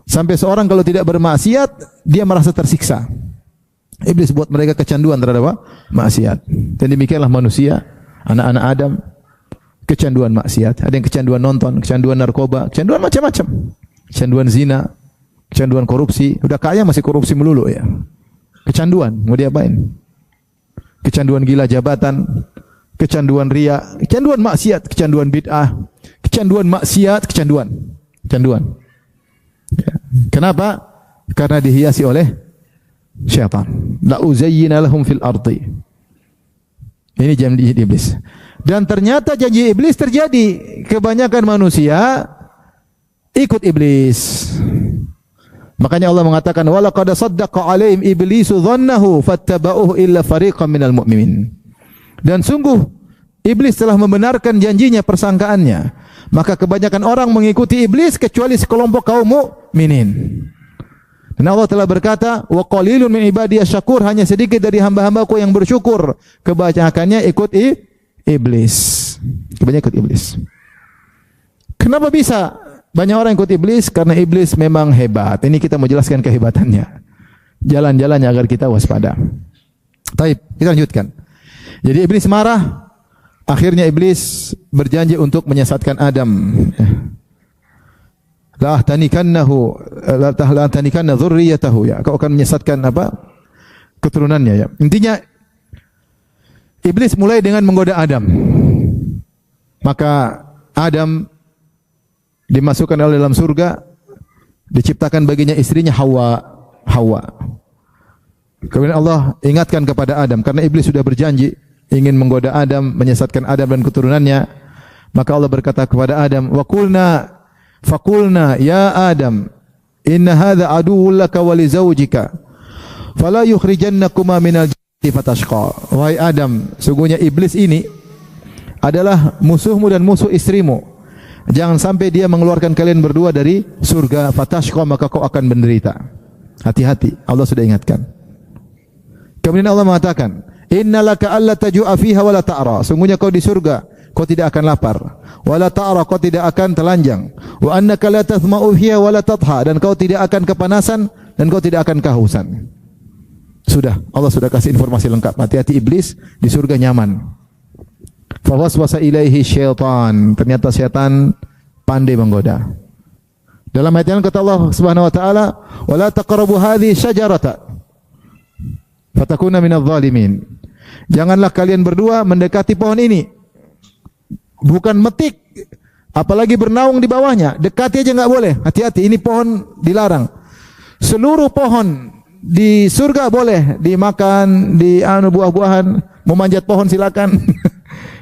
sampai seorang kalau tidak bermaksiat dia merasa tersiksa. Iblis buat mereka kecanduan terhadap maksiat. Dan demikianlah manusia, anak-anak Adam, kecanduan maksiat. Ada yang kecanduan nonton, kecanduan narkoba, kecanduan macam-macam. Kecanduan zina, kecanduan korupsi. Udah kaya masih korupsi melulu ya. Kecanduan, mau diapain? Kecanduan gila jabatan, kecanduan riya, kecanduan maksiat, kecanduan bid'ah, kecanduan maksiat, kecanduan. Ya. Kenapa? Karena dihiasi oleh syaitan. La uzayyina lahum fil ardi. Ini janji iblis. Dan ternyata janji iblis terjadi. Kebanyakan manusia ikut iblis. Makanya Allah mengatakan, "Wa laqad saddaqa 'alaihim iblisu dhannahu fattaba'uhu illa fariqan minal mu'minin." Dan sungguh iblis telah membenarkan janjinya, persangkaannya. Maka kebanyakan orang mengikuti iblis kecuali sekelompok kaum mukminin. Dan Allah telah berkata, "Wa qalilun min ibadiyas syakur," hanya sedikit dari hamba-hambaku yang bersyukur. Kebanyakannya ikut iblis. Kebanyakan ikut iblis. Kenapa bisa banyak orang ikut iblis? Karena iblis memang hebat. Ini kita mau jelaskan kehebatannya. Jalan-jalannya agar kita waspada. Baik, kita lanjutkan. Jadi iblis marah. Akhirnya iblis berjanji untuk menyesatkan Adam. La tanikanna dzurriyyatahu, ya. Kau akan menyesatkan apa? Keturunannya, ya. Intinya iblis mulai dengan menggoda Adam. Maka Adam dimasukkan oleh dalam surga, diciptakan baginya istrinya Hawa. Kemudian Allah ingatkan kepada Adam karena iblis sudah berjanji ingin menggoda Adam, menyesatkan Adam dan keturunannya. Maka Allah berkata kepada Adam, "Faqulna ya Adam, inna hadha aduwwun laka wa li zawjika, fala yukhrijannakuma minal jannati fatashqa." Wahai Adam, sungguhnya iblis ini adalah musuhmu dan musuh istrimu. Jangan sampai dia mengeluarkan kalian berdua dari surga, fatashqa, maka kau akan menderita. Hati-hati, Allah sudah ingatkan. Kemudian Allah mengatakan, "Innalaka alla tajua fiha wala ta'ra." Sungguhnya kau di surga, kau tidak akan lapar. Wala ta'ra, kau tidak akan telanjang. Wa annaka la tathma'u fiha wala tadha, dan kau tidak akan kepanasan dan kau tidak akan kehausan. Sudah, Allah sudah kasih informasi lengkap. Hati-hati iblis, di surga nyaman. Fawaswasa ilaihi syaitan. Ternyata syaitan pandai menggoda. Dalam ayat yang kata Allah Subhanahu wa taala, "Wala taqrabu hadhihi syajarata fatakuna minadh dhalimin." Janganlah kalian berdua mendekati pohon ini. Bukan metik, apalagi bernaung di bawahnya. Dekati aja enggak boleh. Hati-hati, ini pohon dilarang. Seluruh pohon di surga boleh dimakan, buah-buahan, mau manjat pohon silakan.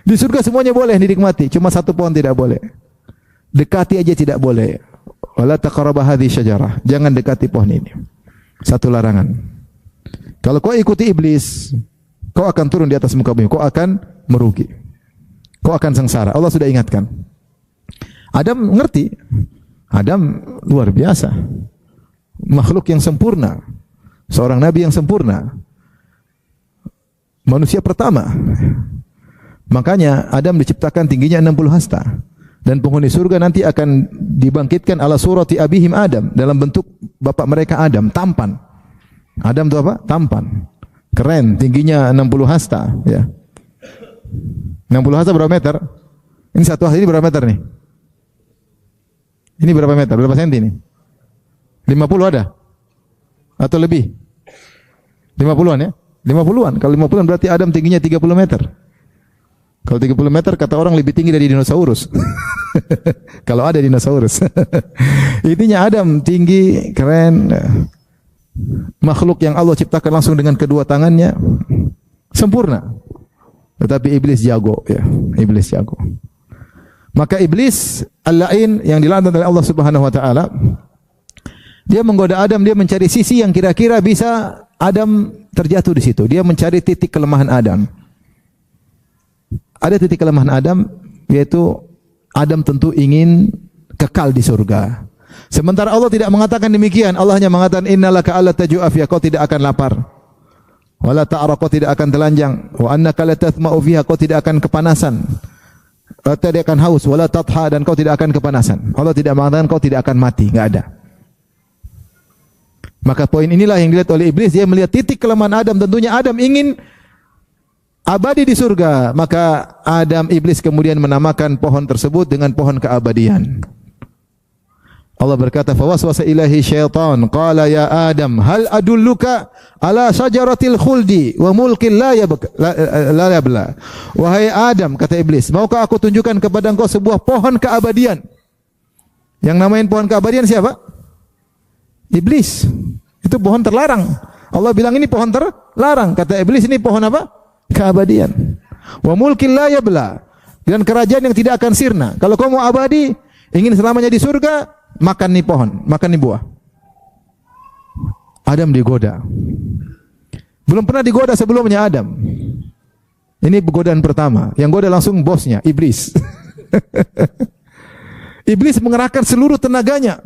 Di surga semuanya boleh dinikmati, cuma satu pohon tidak boleh. Dekati aja tidak boleh. Wala taqrabu hadhihi syajarah. Jangan dekati pohon ini. Satu larangan. Kalau kau ikuti iblis, kau akan turun di atas muka bumi, kau akan merugi. Kau akan sengsara. Allah sudah ingatkan. Adam mengerti. Adam luar biasa. Makhluk yang sempurna. Seorang nabi yang sempurna. Manusia pertama. Makanya Adam diciptakan tingginya 60 hasta. Dan penghuni surga nanti akan dibangkitkan ala surati abihim Adam, dalam bentuk bapak mereka Adam, tampan. Adam itu apa? Tampan. Keren, tingginya 60 hasta, ya. 60 hasta berapa meter? Ini satu hasta ini berapa meter nih? Ini berapa meter? Berapa senti nih? 50 ada? atau lebih? 50-an ya? 50-an. Kalau 50-an berarti Adam tingginya 30 meter. Kalau 30 meter kata orang lebih tinggi dari dinosaurus. Kalau ada dinosaurus. Intinya Adam tinggi, keren. Makhluk yang Allah ciptakan langsung dengan kedua tangannya. Sempurna. Tetapi iblis jago ya. Iblis jago. Maka iblis al-la'in yang dilaknat oleh Allah Subhanahu wa taala, dia menggoda Adam, dia mencari sisi yang kira-kira bisa Adam terjatuh di situ. Dia mencari titik kelemahan Adam. Ada titik kelemahan Adam, yaitu Adam tentu ingin kekal di surga. Sementara Allah tidak mengatakan demikian. Allah hanya mengatakan innalaka alla taju'a fiha, kau tidak akan lapar. Wala ta'ra, kau tidak akan telanjang. Wa annaka la tathma'u fiha, kau tidak akan kepanasan. Tidak akan haus. Wala tatha, dan kau tidak akan kepanasan. Allah tidak mengatakan kau tidak akan mati, enggak ada. Maka poin inilah yang dilihat oleh iblis. Dia melihat titik kelemahan Adam. Tentunya Adam ingin abadi di surga. Maka iblis kemudian menamakan pohon tersebut dengan pohon keabadian. Allah berkata, "Fawaswasa ilahi syaitan, qala ya Adam, hal adulluka ala syajaratil khuldi wa mulkin la yabla." Wahai Adam, kata iblis, maukah aku tunjukkan kepada engkau sebuah pohon keabadian? Yang namain pohon keabadian siapa? Iblis. Itu pohon terlarang. Allah bilang ini pohon terlarang. Kata iblis, ini pohon apa? Keabadian. Wa mulkin la yabla, dan kerajaan yang tidak akan sirna. Kalau kau mau abadi, ingin selamanya di surga, makan nih pohon, makan nih buah. Adam digoda. Belum pernah digoda sebelumnya Adam. Ini godaan pertama. Yang goda langsung bosnya, iblis. Iblis mengerahkan seluruh tenaganya.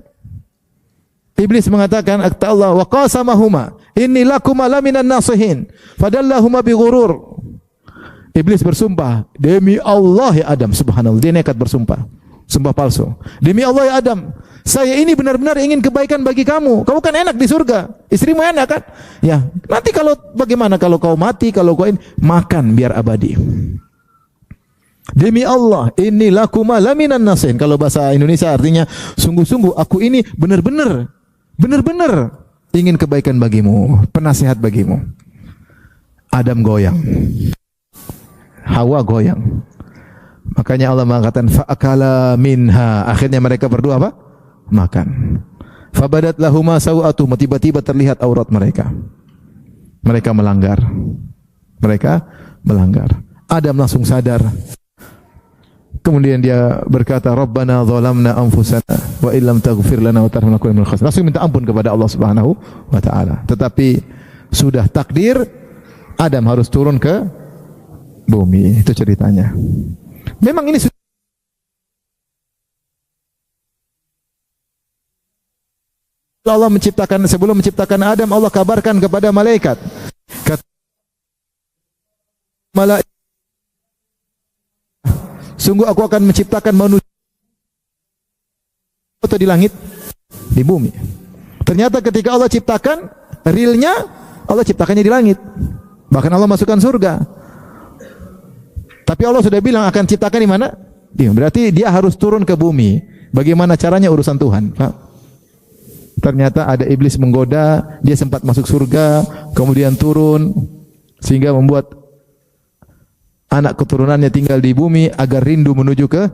Iblis mengatakan, "Akta Allah wa qasamahuma inni lakuma laminan nasihin fadallahuma bighurur." Iblis bersumpah, demi Allah ya Adam, subhanallah, dia nekat bersumpah. Sumpah palsu. Demi Allah ya Adam, saya ini benar-benar ingin kebaikan bagi kamu. Kamu kan enak di surga. Istrimu enak kan? Ya, nanti kalau bagaimana kalau kau mati, kalau kau ini makan biar abadi. Demi Allah, inni lakuma laminan nasihin. Kalau bahasa Indonesia artinya sungguh-sungguh aku ini benar-benar ingin kebaikan bagimu, penasihat bagimu. Adam goyang. Hawa goyang. Makanya Allah mengatakan fa'akala minha. Akhirnya mereka berdua apa? Makan. Fabadat lahuma sawatuhuma, tiba-tiba terlihat aurat mereka. Mereka melanggar. Adam langsung sadar. Kemudian dia berkata, Rabbana zalamna anfusana wa illam taghfir lana wa tarhamna lanakunanna minal khasirin. Langsung minta ampun kepada Allah Subhanahu wa taala. Tetapi sudah takdir Adam harus turun ke bumi. Itu ceritanya. Memang ini Allah menciptakan, sebelum menciptakan Adam, Allah kabarkan kepada malaikat. Kata malaikat, sungguh aku akan menciptakan manusia atau di langit, di bumi. Ternyata ketika Allah ciptakan, realnya Allah ciptakannya di langit. Bahkan Allah masukkan surga. Tapi Allah sudah bilang akan ciptakan di mana? Berarti dia harus turun ke bumi. Bagaimana caranya urusan Tuhan. Ternyata ada iblis menggoda, dia sempat masuk surga, kemudian turun, sehingga membuat anak keturunannya tinggal di bumi agar rindu menuju ke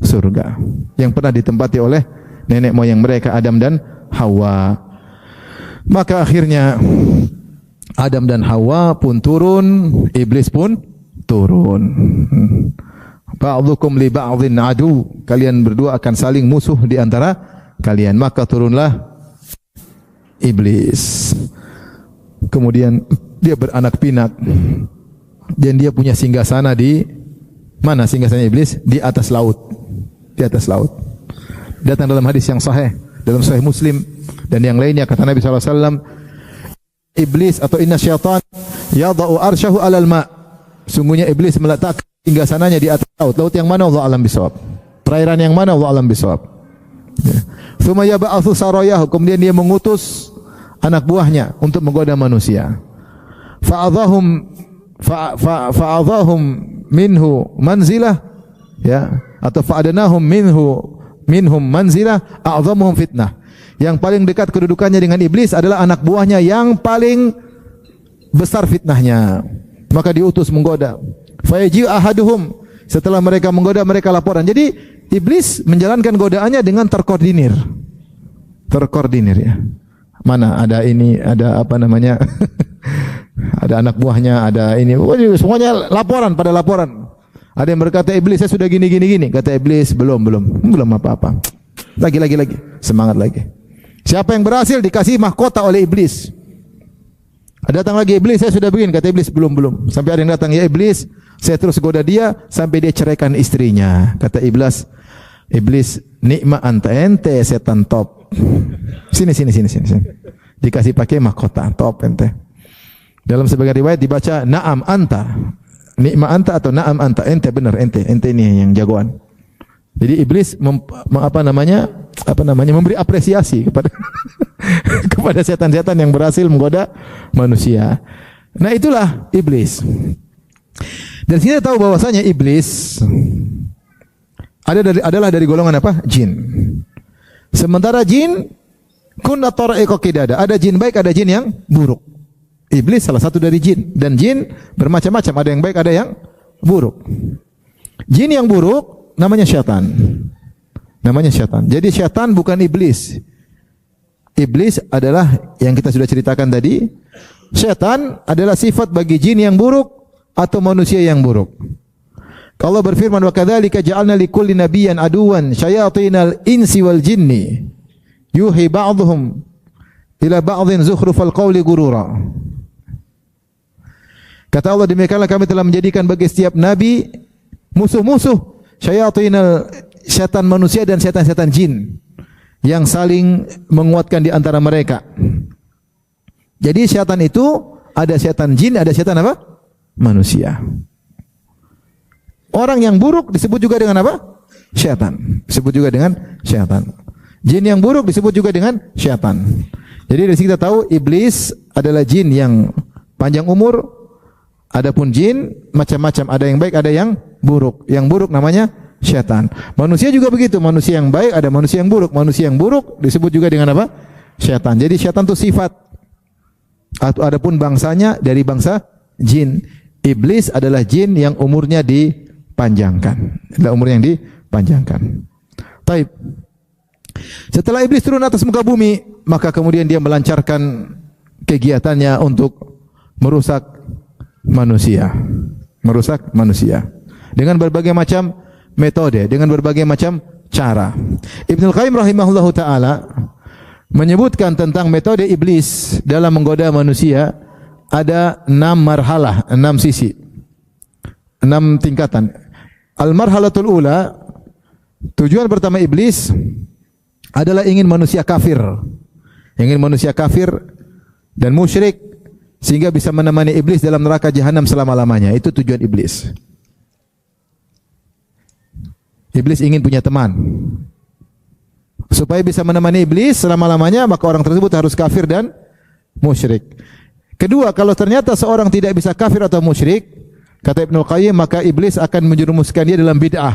surga yang pernah ditempati oleh nenek moyang mereka, Adam dan Hawa. Maka akhirnya Adam dan Hawa pun turun, iblis pun turun. Ba'dukum li ba'dhin adu, kalian berdua akan saling musuh di antara kalian. Maka turunlah iblis. Kemudian dia beranak pinak. Dan dia punya singgasana di mana singgasana iblis? Di atas laut. Di atas laut. Datang dalam hadis yang sahih, dalam Sahih Muslim dan yang lainnya, kata Nabi SAW, iblis atau inna syaitan yada'u arsyahu alal ma'. Sungguhnya iblis meletakkan singgasananya di atas laut. Laut yang mana? Allah alam bisawab. Perairan yang mana? Allah alam bisawab. Tsumma yab'atsu sarayahu, kemudian dia mengutus anak buahnya untuk menggoda manusia. Fa'adhahum minhu manzilah, ya, atau fa'adanahum minhum manzilah a'dhamuhum fitnah. yang paling dekat kedudukannya dengan iblis adalah anak buahnya yang paling besar fitnahnya. Maka diutus menggoda. Fayaji ahaduhum. Setelah mereka menggoda, mereka laporan. Jadi iblis menjalankan godaannya dengan terkoordinir. Terkoordinir ya. Mana ada ini, ada apa namanya? Ada anak buahnya, ada ini. Semuanya laporan pada laporan. Ada yang berkata, iblis saya sudah gini. Kata iblis, belum apa-apa. Lagi. Semangat lagi. Siapa yang berhasil dikasih mahkota oleh iblis. Datang lagi iblis, saya sudah begini. Kata iblis, belum. Sampai ada yang datang, ya iblis, saya terus goda dia sampai dia ceraikan istrinya. Kata iblis, nikma anta, ente setan top. Sini. Dikasih pakai mahkota, top ente. Dalam sebagian riwayat dibaca na'am anta. Nikma anta atau na'am anta, ente benar, ente ini yang jagoan. Jadi iblis memberi apresiasi kepada kepada setan-setan yang berhasil menggoda manusia. Nah, itulah iblis. Dan sini kita tahu bahwasanya iblis adalah dari golongan apa? Jin. Sementara jin kunna tara'iqa qidada, ada jin baik, ada jin yang buruk. Iblis salah satu dari jin, dan jin bermacam-macam, ada yang baik, ada yang buruk. Jin yang buruk namanya syaitan. Jadi syaitan bukan iblis. Iblis adalah yang kita sudah ceritakan tadi. Syaitan adalah sifat bagi jin yang buruk atau manusia yang buruk. Allah berfirman, wa kadzalika ja'alna likulli nabiyyin aduwan syayatinal insi wal jinni yuhi ba'dhum ila ba'dhin zukhrufal qawli gurura. Kata Allah, demikianlah kami telah menjadikan bagi setiap nabi musuh-musuh syaitan manusia dan syaitan-syaitan jin yang saling menguatkan di antara mereka. Jadi syaitan itu ada syaitan jin, ada syaitan apa? Manusia. Orang yang buruk disebut juga dengan apa? Syaitan. Disebut juga dengan syaitan. Jin yang buruk disebut juga dengan syaitan. Jadi dari sini kita tahu iblis adalah jin yang panjang umur. Adapun jin macam-macam, ada yang baik, ada yang buruk. Yang buruk namanya syaitan. Manusia juga begitu, manusia yang baik, ada manusia yang buruk. Manusia yang buruk disebut juga dengan apa? Syaitan. Jadi syaitan itu sifat. Adapun bangsanya dari bangsa jin. Iblis adalah jin yang umurnya dipanjangkan. Adalah umur yang dipanjangkan. Taib. Setelah iblis turun atas muka bumi, maka kemudian dia melancarkan kegiatannya untuk merusak manusia dengan berbagai macam metode, dengan berbagai macam cara. Ibnul Qayyim rahimahullahu taala menyebutkan tentang metode iblis dalam menggoda manusia ada 6 marhalah, 6 sisi, 6 tingkatan. Al-marhalatul ula, tujuan pertama iblis adalah ingin manusia kafir dan musyrik, sehingga bisa menemani iblis dalam neraka jahanam selama-lamanya. Itu tujuan iblis. Iblis ingin punya teman. Supaya bisa menemani iblis selama-lamanya, maka orang tersebut harus kafir dan musyrik. Kedua, kalau ternyata seorang tidak bisa kafir atau musyrik, kata Ibnu Qayyim, maka iblis akan menjerumuskan dia dalam bid'ah.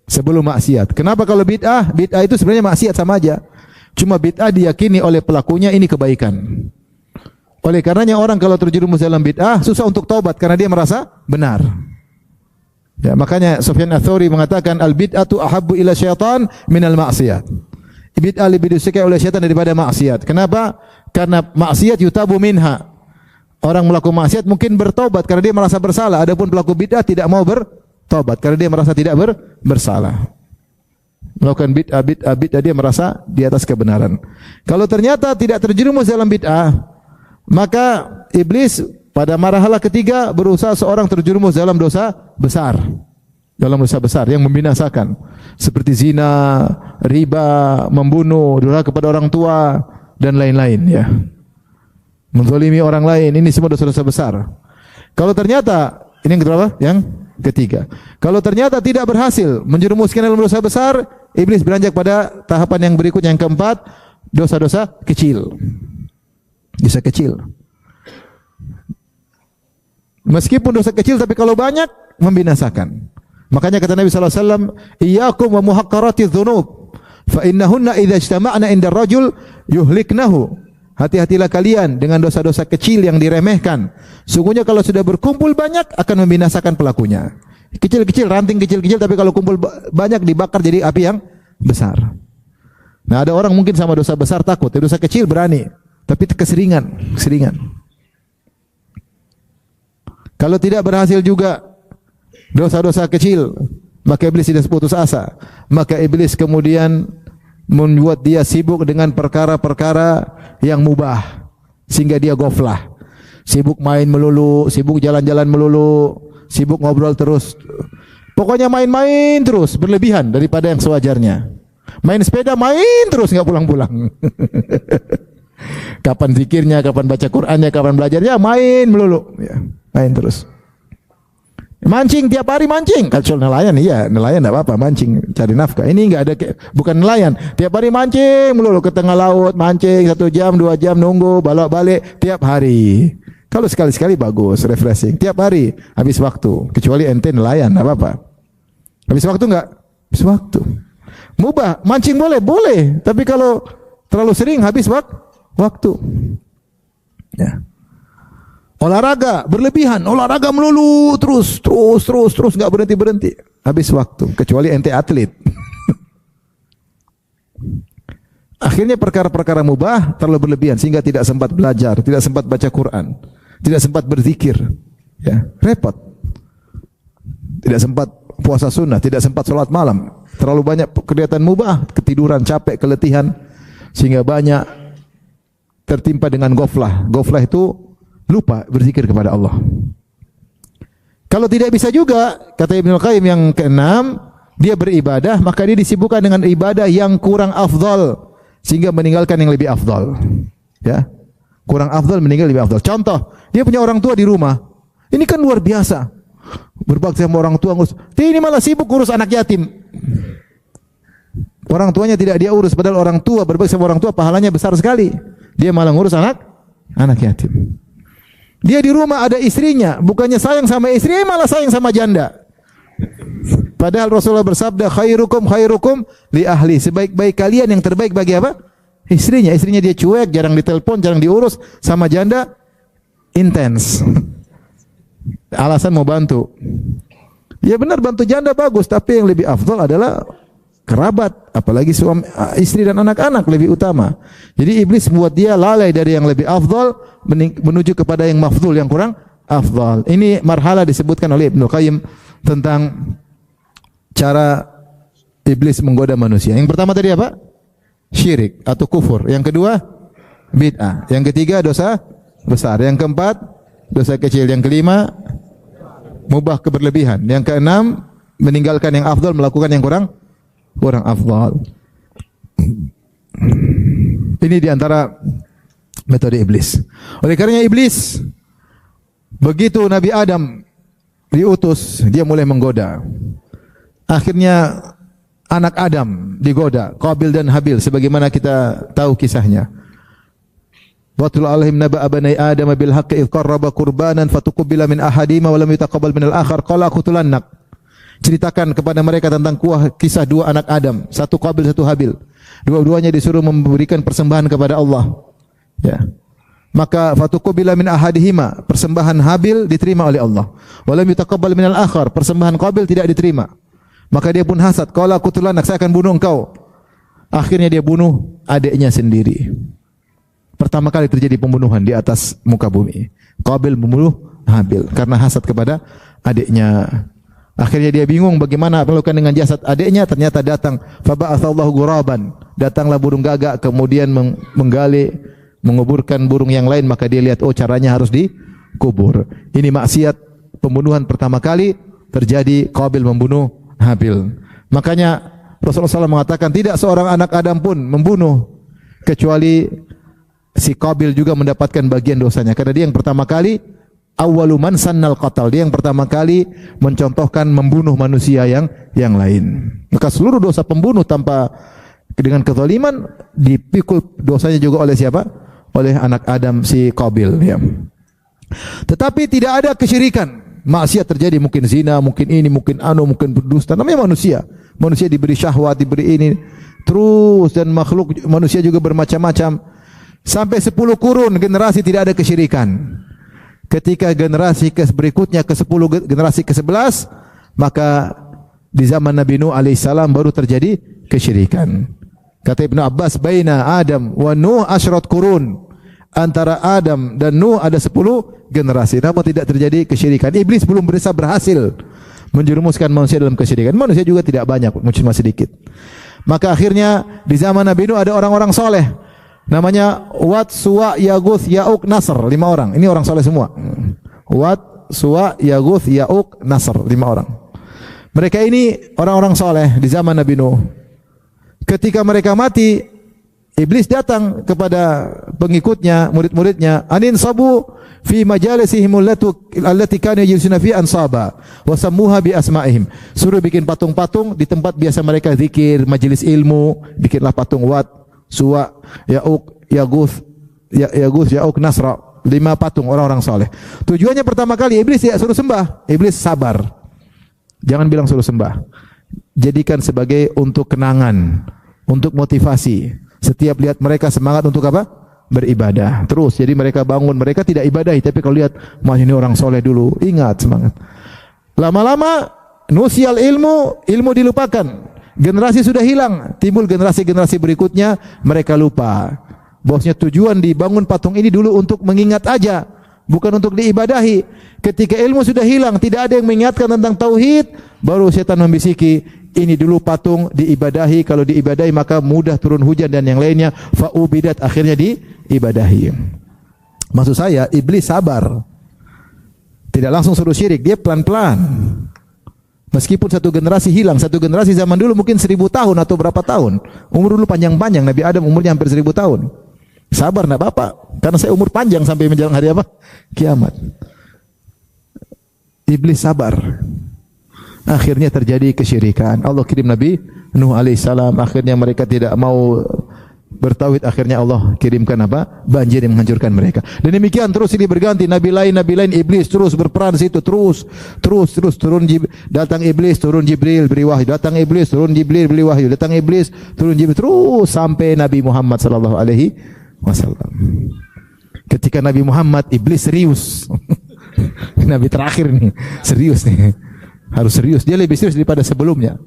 Sebelum maksiat. Kenapa kalau bid'ah? Bid'ah itu sebenarnya maksiat sama aja. Cuma bid'ah diyakini oleh pelakunya ini kebaikan. Oleh karenanya orang kalau terjerumus dalam bid'ah susah untuk taubat karena dia merasa benar. Ya, makanya Sufyan Ats-Tsauri mengatakan al-bid'atu ahabbu ila syaitan minal ma'siyat. Bid'ah lebih disukai oleh syaitan daripada maksiat. Kenapa? Karena maksiat yutabu minha. Orang melakukan maksiat mungkin bertaubat karena dia merasa bersalah. Adapun pelaku bid'ah tidak mau bertaubat karena dia merasa tidak bersalah. Melakukan bid'ah dia merasa di atas kebenaran. Kalau ternyata tidak terjerumus dalam bid'ah, maka iblis pada marhalah ketiga berusaha seorang terjerumus dalam dosa besar. Dalam dosa besar yang membinasakan, seperti zina, riba, membunuh, durhaka kepada orang tua dan lain-lain ya. Menzalimi orang lain, ini semua dosa-dosa besar. Kalau ternyata ini yang keberapa? Yang ketiga. Kalau ternyata tidak berhasil menjerumuskan dalam dosa besar, iblis beranjak pada tahapan yang berikutnya, yang keempat, dosa-dosa kecil. Dosa kecil. Meskipun dosa kecil, tapi kalau banyak membinasakan. Makanya kata Nabi sallallahu alaihi wasallam, "Iyyakum wa muhaqqaratiz dzunub." Fa innahunna idza ijtama'na 'inda ar-rajul yuhliknahu. Hati-hatilah kalian dengan dosa-dosa kecil yang diremehkan. Sungguhnya kalau sudah berkumpul banyak akan membinasakan pelakunya. Kecil-kecil, ranting kecil-kecil, tapi kalau kumpul banyak dibakar jadi api yang besar. Nah, ada orang mungkin sama dosa besar takut, dosa kecil berani, tapi keseringan. Kalau tidak berhasil juga dosa-dosa kecil, maka iblis tidak putus asa. Maka iblis kemudian membuat dia sibuk dengan perkara-perkara yang mubah sehingga dia ghaflah. Sibuk main melulu, sibuk jalan-jalan melulu, sibuk ngobrol terus. Pokoknya main-main terus, berlebihan daripada yang sewajarnya. Main sepeda main terus enggak pulang-pulang. Kapan zikirnya, kapan baca Qur'annya, kapan belajarnya, main melulu, ya, main terus. Mancing tiap hari mancing. Kalau nelayan iya, nelayan enggak apa-apa mancing cari nafkah. Ini enggak ada bukan nelayan. Tiap hari mancing melulu ke tengah laut, mancing 1 jam, 2 jam nunggu, balik tiap hari. Kalau sekali-sekali bagus, refreshing. Tiap hari habis waktu. Kecuali ente nelayan enggak apa-apa. Habis waktu enggak? Habis waktu. Mubah, mancing boleh, tapi kalau terlalu sering habis waktu. Ya. Olahraga berlebihan, olahraga melulu terus enggak berhenti. Habis waktu, kecuali ente atlet. Akhirnya perkara-perkara mubah terlalu berlebihan sehingga tidak sempat belajar, tidak sempat baca Quran, tidak sempat berzikir. Ya, repot. Tidak sempat puasa sunnah, tidak sempat sholat malam. Terlalu banyak kegiatan mubah, ketiduran, capek, keletihan, sehingga banyak tertimpa dengan ghaflah. Ghaflah itu lupa berzikir kepada Allah. Kalau tidak bisa juga, kata Ibnu Qayyim yang keenam, dia beribadah, maka dia disibukkan dengan ibadah yang kurang afdal sehingga meninggalkan yang lebih afdal. Ya. Kurang afdal meninggal lebih afdal. Contoh, dia punya orang tua di rumah. Ini kan luar biasa. Berbakti sama orang tua ngurus. Ini malah sibuk urus anak yatim. Orang tuanya tidak dia urus, padahal orang tua berbakti sama orang tua pahalanya besar sekali. Dia malah ngurus anak yatim. Dia di rumah ada istrinya, bukannya sayang sama istrinya malah sayang sama janda. Padahal Rasulullah bersabda, khairukum li ahli. Sebaik-baik kalian yang terbaik bagi apa? Istrinya. Istrinya dia cuek, jarang ditelepon, jarang diurus. Sama janda intens. Alasan mau bantu. Ya benar, bantu janda bagus, tapi yang lebih afdal adalah kerabat, apalagi suami, istri dan anak-anak lebih utama. Jadi iblis membuat dia lalai dari yang lebih afdal menuju kepada yang mafdul, yang kurang afdal. Ini marhala disebutkan oleh Ibnu Qayyim tentang cara iblis menggoda manusia. Yang pertama tadi apa? Syirik atau kufur. Yang kedua bid'ah. Yang ketiga dosa besar. Yang keempat dosa kecil. Yang kelima mubah keberlebihan. Yang keenam meninggalkan yang afdal, melakukan yang kurang afdal. Ini diantara metode iblis. Oleh karenanya iblis, begitu Nabi Adam diutus, dia mulai menggoda. Akhirnya anak Adam digoda, Qabil dan Habil, sebagaimana kita tahu kisahnya. Watul alaihim naba'a bani Adam bil haqqi idh qarraba qurbanan fatuqbila min ahadihima wa lam yutaqabbal min al-akhar qala aqtulannak. Ceritakan kepada mereka tentang kisah dua anak Adam, satu Qabil, satu Habil. Dua-duanya disuruh memberikan persembahan kepada Allah. Ya. Maka fatuqbila min ahadihima, persembahan Habil diterima oleh Allah. Walam yutaqabbal min al-akhar, persembahan Qabil tidak diterima. Maka dia pun hasad, qala qutulanak, saya akan bunuh engkau. Akhirnya dia bunuh adiknya sendiri. Pertama kali terjadi pembunuhan di atas muka bumi. Qabil membunuh Habil karena hasad kepada adiknya. Akhirnya dia bingung bagaimana melakukan dengan jasad adiknya. Ternyata datang faba'atsallahu ghuraban, datanglah burung gagak, kemudian menggali, menguburkan burung yang lain. Maka dia lihat, oh caranya harus dikubur. Ini maksiat pembunuhan pertama kali terjadi. Qabil membunuh Habil. Makanya Rasulullah SAW mengatakan tidak seorang anak Adam pun membunuh kecuali si Qabil juga mendapatkan bagian dosanya. Karena dia yang pertama kali, awwalu man sannal qatal, dia yang pertama kali mencontohkan membunuh manusia yang lain. Maka seluruh dosa pembunuh tanpa dengan kezaliman dipikul dosanya juga oleh siapa? Oleh anak Adam si Qabil, ya. Tetapi tidak ada kesyirikan. Maksiat terjadi, mungkin zina, mungkin ini, mungkin mungkin berdusta. Namanya manusia. Manusia diberi syahwat, diberi ini, Terus dan makhluk manusia juga bermacam-macam. Sampai 10 kurun generasi tidak ada kesyirikan. Ketika generasi berikutnya ke-10 generasi ke-11, maka di zaman Nabi Nuh alaihissalam baru terjadi kesyirikan. Kata Ibnu Abbas, baina Adam wa Nuh asyrat kurun. Antara Adam dan Nuh ada 10 generasi, namun tidak terjadi kesyirikan. Iblis belum bisa berhasil menjerumuskan manusia dalam kesyirikan. Manusia juga tidak banyak, cuma sedikit. Maka akhirnya di zaman Nabi Nuh ada orang-orang soleh. Namanya Wat, Suwa, Yaguth, Ya'uq, Nasr. 5 orang. Ini orang soleh semua. Wat, Suwa, Yaguth, Ya'uq, Nasr. 5 orang. Mereka ini orang-orang soleh di zaman Nabi Nuh. Ketika mereka mati, Iblis datang kepada pengikutnya, murid-muridnya, anin sabu fi majalisihim allati kanu yajlisuna fi ansaba wa sammuha bi asma'ihim. Suruh bikin patung-patung di tempat biasa mereka zikir, majelis ilmu, bikinlah patung Wat, Suwa, Ya'uq, Yaguth, Ya'uq, Nasra. 5 patung orang-orang soleh. Tujuannya pertama kali Iblis tidak suruh sembah. Iblis sabar. Jangan bilang suruh sembah. Jadikan sebagai untuk kenangan, untuk motivasi. Setiap lihat mereka semangat untuk apa? Beribadah. Terus jadi mereka bangun, mereka tidak ibadahi, tapi kalau lihat, "Mas ini orang soleh dulu," ingat semangat. Lama-lama nusial ilmu dilupakan. Generasi sudah hilang, timbul generasi-generasi berikutnya, mereka lupa. Bosnya tujuan dibangun patung ini dulu untuk mengingat aja, bukan untuk diibadahi. Ketika ilmu sudah hilang, tidak ada yang mengingatkan tentang tauhid, baru setan membisiki, ini dulu patung diibadahi, kalau diibadahi maka mudah turun hujan dan yang lainnya, fa'ubidat, akhirnya diibadahi. Maksud saya, iblis sabar. Tidak langsung suruh syirik, dia pelan-pelan. Meskipun satu generasi hilang, satu generasi zaman dulu mungkin 1000 tahun atau berapa tahun. Umur dulu panjang-panjang, Nabi Adam umurnya hampir 1000 tahun. Sabar nak Bapak, karena saya umur panjang sampai menjelang hari apa? Kiamat. Iblis sabar. Akhirnya terjadi kesyirikan. Allah kirim Nabi Nuh alaihissalam. Akhirnya mereka tidak mau bertauhid. Akhirnya Allah kirimkan apa? Banjir yang menghancurkan mereka. Dan demikian terus ini berganti. Nabi lain, iblis terus berperan di situ. Terus turun datang iblis, turun Jibril beri wahyu. Datang iblis, turun Jibril beri wahyu. Datang iblis, turun Jibril. Terus sampai Nabi Muhammad sallallahu alaihi wasallam. Ketika Nabi Muhammad, iblis serius. Nabi terakhir nih, serius nih. Harus serius, dia lebih serius daripada sebelumnya.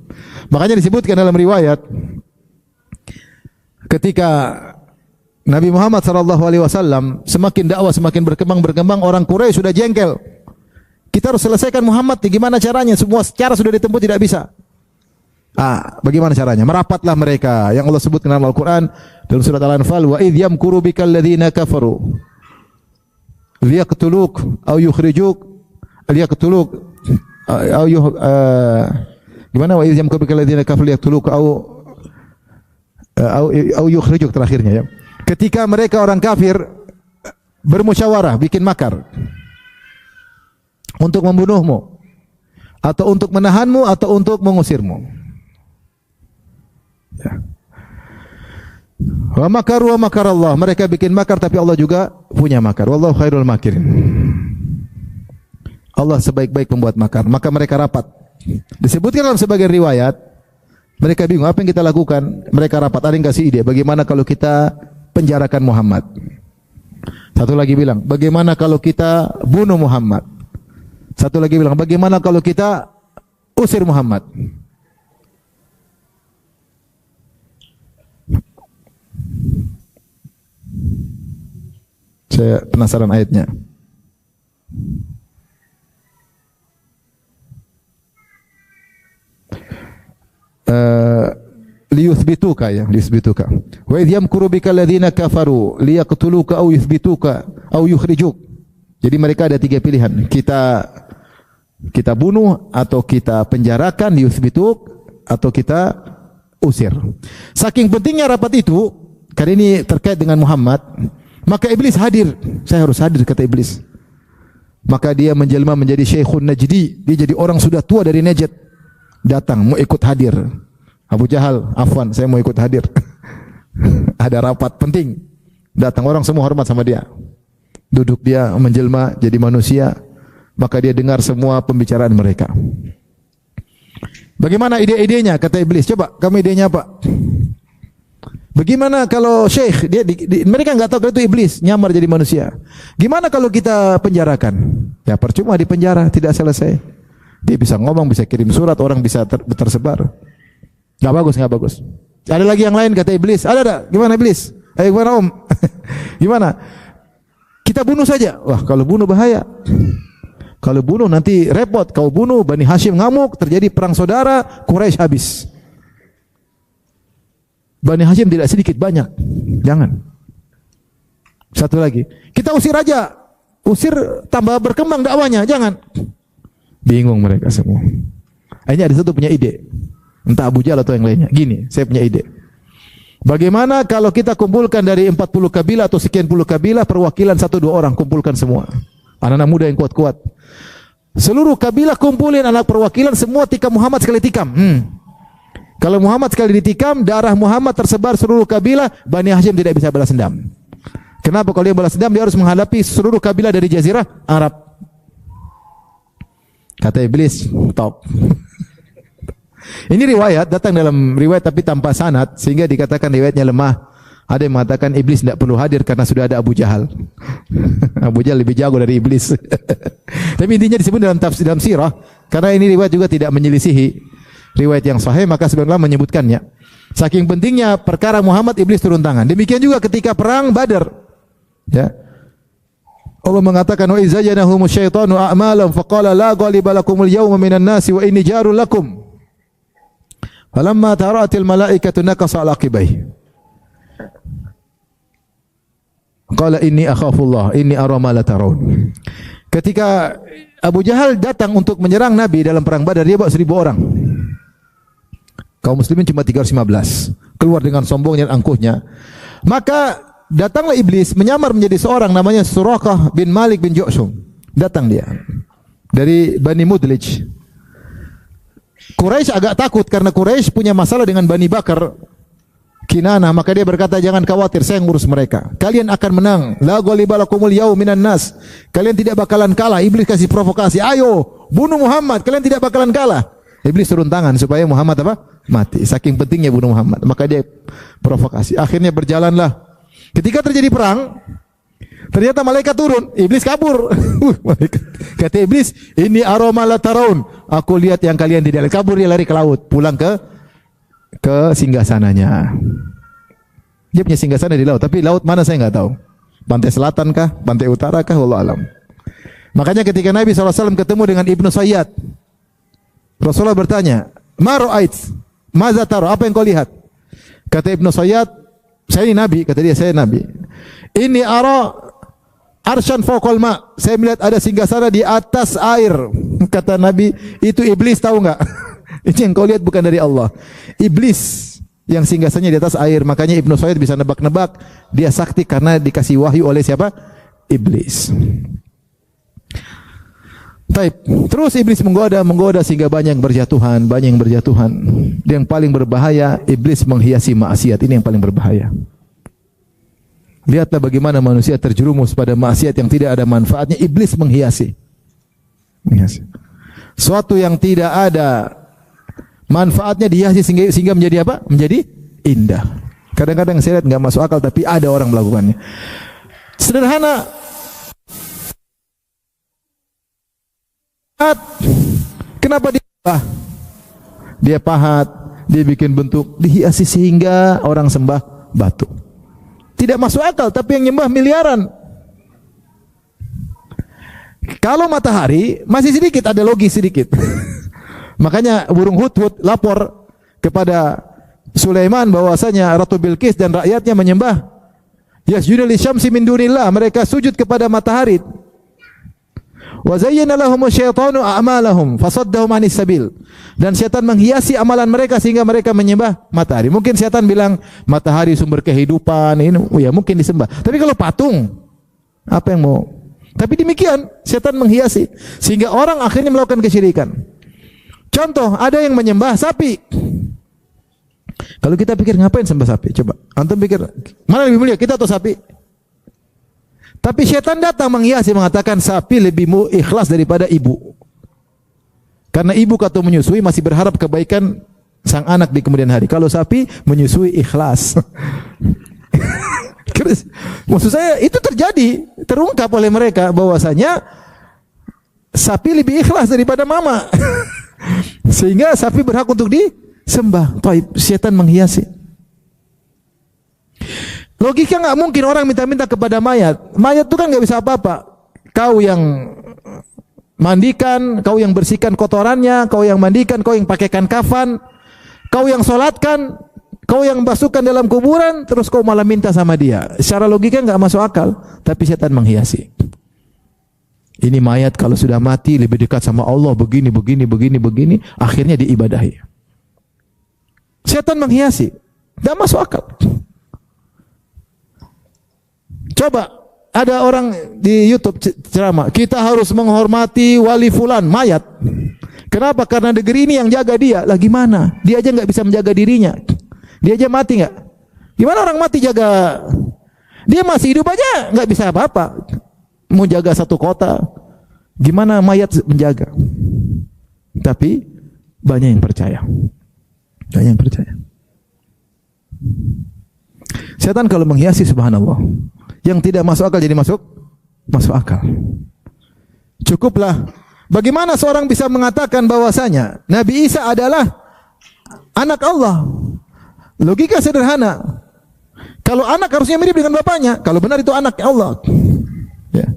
Makanya disebutkan dalam riwayat, ketika Nabi Muhammad SAW semakin dakwah, semakin berkembang, orang Quraisy sudah jengkel. Kita harus selesaikan Muhammad, gimana caranya? Semua cara sudah ditempuh, tidak bisa. Bagaimana caranya? Merapatlah mereka, yang Allah sebutkan dalam Al-Quran, dalam surat Al-Anfal, wa idh yamkuru bikal ladzina kafaru liyaqtuluk aw yukhrijuk liyaqtuluk gimana, wa idh yamkuru bikal ladzina kafaru liyaqtuluk aw yukhrijuk, terakhirnya ya. Ketika mereka orang kafir bermusyawarah, bikin makar untuk membunuhmu, atau untuk menahanmu, atau untuk mengusirmu. Ya. Wa makaru wa makarallah, mereka bikin makar tapi Allah juga punya makar. Wallahu khairul makirin. Allah sebaik-baik pembuat makar. Maka mereka rapat. Disebutkan dalam sebagian riwayat, mereka bingung apa yang kita lakukan. Mereka rapat, ada yang kasih ide, bagaimana kalau kita penjarakan Muhammad. Satu lagi bilang, bagaimana kalau kita bunuh Muhammad. Satu lagi bilang, bagaimana kalau kita usir Muhammad. Saya penasaran ayatnya. Liyuthbituka, ya, liyuthbituka. Wa idh yamkuru bika alladhina kafaru liyaqtuluka aw yuthbituka aw yukhrijuk. Jadi mereka ada 3 pilihan. Kita bunuh, atau kita penjarakan, liyuthbituk, atau kita usir. Saking pentingnya rapat itu, karena ini terkait dengan Muhammad, maka iblis hadir. Saya harus hadir, kata iblis. Maka dia menjelma menjadi Syekhun Najdi. Dia jadi orang sudah tua dari Najd. Datang, mau ikut hadir. Abu Jahal, afwan, saya mau ikut hadir. Ada rapat penting. Datang, orang semua hormat sama dia. Duduk dia menjelma jadi manusia. Maka dia dengar semua pembicaraan mereka. Bagaimana ide-idenya? Kata iblis, coba kamu idenya apa? Bagaimana kalau syekh mereka nggak tahu kalau itu iblis nyamar jadi manusia. Gimana kalau kita penjarakan? Ya percuma di penjara, tidak selesai. Dia bisa ngomong, bisa kirim surat, orang bisa tersebar. Nggak bagus, nggak bagus. Ada lagi yang lain kata iblis. Ada. Gimana iblis? Ayo gimana om? Gimana? Kita bunuh saja. Wah kalau bunuh bahaya. Kalau bunuh nanti repot. Kau bunuh Bani Hashim ngamuk, terjadi perang saudara, Quraisy habis. Bani Hashim tidak sedikit, banyak. Jangan. Satu lagi. Kita usir aja. Usir tambah berkembang dakwanya. Jangan. Bingung mereka semua. Akhirnya ada satu punya ide. Entah Abu Jahal atau yang lainnya. Gini, saya punya ide. Bagaimana kalau kita kumpulkan dari 40 kabilah atau sekian puluh kabilah, perwakilan 1-2 orang, kumpulkan semua. Anak-anak muda yang kuat-kuat. Seluruh kabilah kumpulin anak perwakilan, semua tikam Muhammad sekali tikam. Kalau Muhammad sekali ditikam, darah Muhammad tersebar seluruh kabilah, Bani Hashim tidak bisa balas dendam. Kenapa? Kalau dia balas dendam, dia harus menghadapi seluruh kabilah dari Jazirah Arab. Kata iblis, top. Ini riwayat, datang dalam riwayat tapi tanpa sanad, sehingga dikatakan riwayatnya lemah. Ada yang mengatakan iblis tidak perlu hadir karena sudah ada Abu Jahal. Abu Jahal lebih jago dari iblis. Tapi intinya disebut dalam tafsir, dalam sirah, karena ini riwayat juga tidak menyelisihi riwayat yang sahih, maka sebenarnya menyebutkannya. Saking pentingnya perkara Muhammad, iblis turun tangan. Demikian juga ketika perang Badar. Ya. Allah mengatakan wa izayyanahum syaitanu a'malahum faqala la ghaliba lakumul yawma minan nasi wa inni jarul lakum. Falamma tara'atil malaikatu nakasa ala aqibaihi. Qala inni akhafullah inni ara ma la tarawun. Ketika Abu Jahal datang untuk menyerang Nabi dalam perang Badar, dia bawa 1000 orang. Kaum muslimin cuma 315. Keluar dengan sombongnya dan angkuhnya. Maka datanglah iblis menyamar menjadi seorang namanya Suraqah bin Malik bin Ju'shum. Datang dia dari Bani Mudlij. Quraisy agak takut karena Quraisy punya masalah dengan Bani Bakar Kinanah, maka dia berkata, jangan khawatir, saya ngurus mereka. Kalian akan menang. La ghaliba lakumul yaum minan nas. Kalian tidak bakalan kalah. Iblis kasih provokasi. Ayo, bunuh Muhammad. Kalian tidak bakalan kalah. Iblis turun tangan supaya Muhammad apa? Mati. Saking pentingnya bunuh Muhammad. Maka dia provokasi. Akhirnya berjalanlah. Ketika terjadi perang, ternyata malaikat turun. Iblis kabur. Kata iblis, ini aroma la taraun. Aku lihat yang kalian tidak lihat. Kabur, dia lari ke laut. Pulang ke singgasananya. Dia punya singgasana di laut, tapi laut mana saya nggak tahu. Pantai selatan kah? Pantai utara kah? Wallahu alam. Makanya ketika Nabi SAW ketemu dengan Ibnu Sayyad, Rasulullah bertanya, "Ma ra'ait? Maza tara? Apa yang kau lihat?" Kata Ibnu Sayyad, "Saya ini Nabi." Kata dia, "Saya Nabi. Ini ara arsyan fawqal ma." Saya melihat ada singgasana di atas air. Kata Nabi, "Itu iblis, tahu enggak?" Itu yang kau lihat bukan dari Allah. Iblis yang singgasananya di atas air. Makanya Ibnu Sayyid bisa nebak-nebak dia sakti karena dikasih wahyu oleh siapa? Iblis. Taib. Terus iblis menggoda sehingga banyak yang berjatuhan. Yang paling berbahaya, iblis menghiasi maksiat. Ini yang paling berbahaya. Lihatlah bagaimana manusia terjerumus pada maksiat yang tidak ada manfaatnya. Iblis menghiasi. Suatu yang tidak ada manfaatnya dihiasi sehingga menjadi apa? Menjadi indah. Kadang-kadang saya lihat nggak masuk akal, tapi ada orang melakukannya. Sederhana. Kenapa dia pahat, dia bikin bentuk, dihiasi sehingga orang sembah batu. Tidak masuk akal, tapi yang nyembah miliaran. Kalau matahari masih sedikit, ada logis sedikit. Makanya burung hudhud lapor kepada Sulaiman bahwasanya Ratu Bilqis dan rakyatnya menyembah yasjudu lisyamsi min dunillah, mereka sujud kepada matahari. Wa zayyana lahumu syaitanu a'malahum fasaddahum 'anis sabil. Dan syaitan menghiasi amalan mereka sehingga mereka menyembah matahari. Mungkin syaitan bilang matahari sumber kehidupan, ini ya mungkin disembah. Tapi kalau patung, apa yang mau? Tapi demikian syaitan menghiasi sehingga orang akhirnya melakukan kesyirikan. Contoh, ada yang menyembah sapi. Kalau kita pikir ngapain sembah sapi? Coba, antum pikir, mana lebih mulia, kita atau sapi? Tapi syaitan datang menghiasi, mengatakan sapi lebih ikhlas daripada ibu. Karena ibu kata menyusui masih berharap kebaikan sang anak di kemudian hari. Kalau sapi menyusui ikhlas. Maksud saya itu terjadi, terungkap oleh mereka bahwasanya sapi lebih ikhlas daripada mama. Sehingga sapi berhak untuk disembah. Taib, setan menghiasi. Logika nggak mungkin orang minta-minta kepada mayat. Mayat itu kan nggak bisa apa-apa. Kau yang mandikan, kau yang bersihkan kotorannya, kau yang mandikan, kau yang pakaikan kafan, kau yang solatkan, kau yang basuhkan dalam kuburan, terus kau malah minta sama dia. Secara logika nggak masuk akal, tapi setan menghiasi. Ini mayat kalau sudah mati lebih dekat sama Allah, begini, akhirnya diibadahi. Setan menghiasi, nggak masuk akal. Coba ada orang di YouTube ceramah, kita harus menghormati wali fulan, mayat. Kenapa? Karena negeri ini yang jaga dia. Lah gimana? Dia aja nggak bisa menjaga dirinya. Dia aja mati nggak? Gimana orang mati jaga? Dia masih hidup aja nggak bisa apa-apa. Mau jaga satu kota, gimana mayat menjaga? Tapi banyak yang percaya. Banyak yang percaya. Setan kalau menghiasi, subhanallah, yang tidak masuk akal jadi masuk akal. Cukuplah. Bagaimana seorang bisa mengatakan bahwasanya Nabi Isa adalah anak Allah? Logika sederhana. Kalau anak harusnya mirip dengan bapaknya. Kalau benar itu anak Allah. Ya.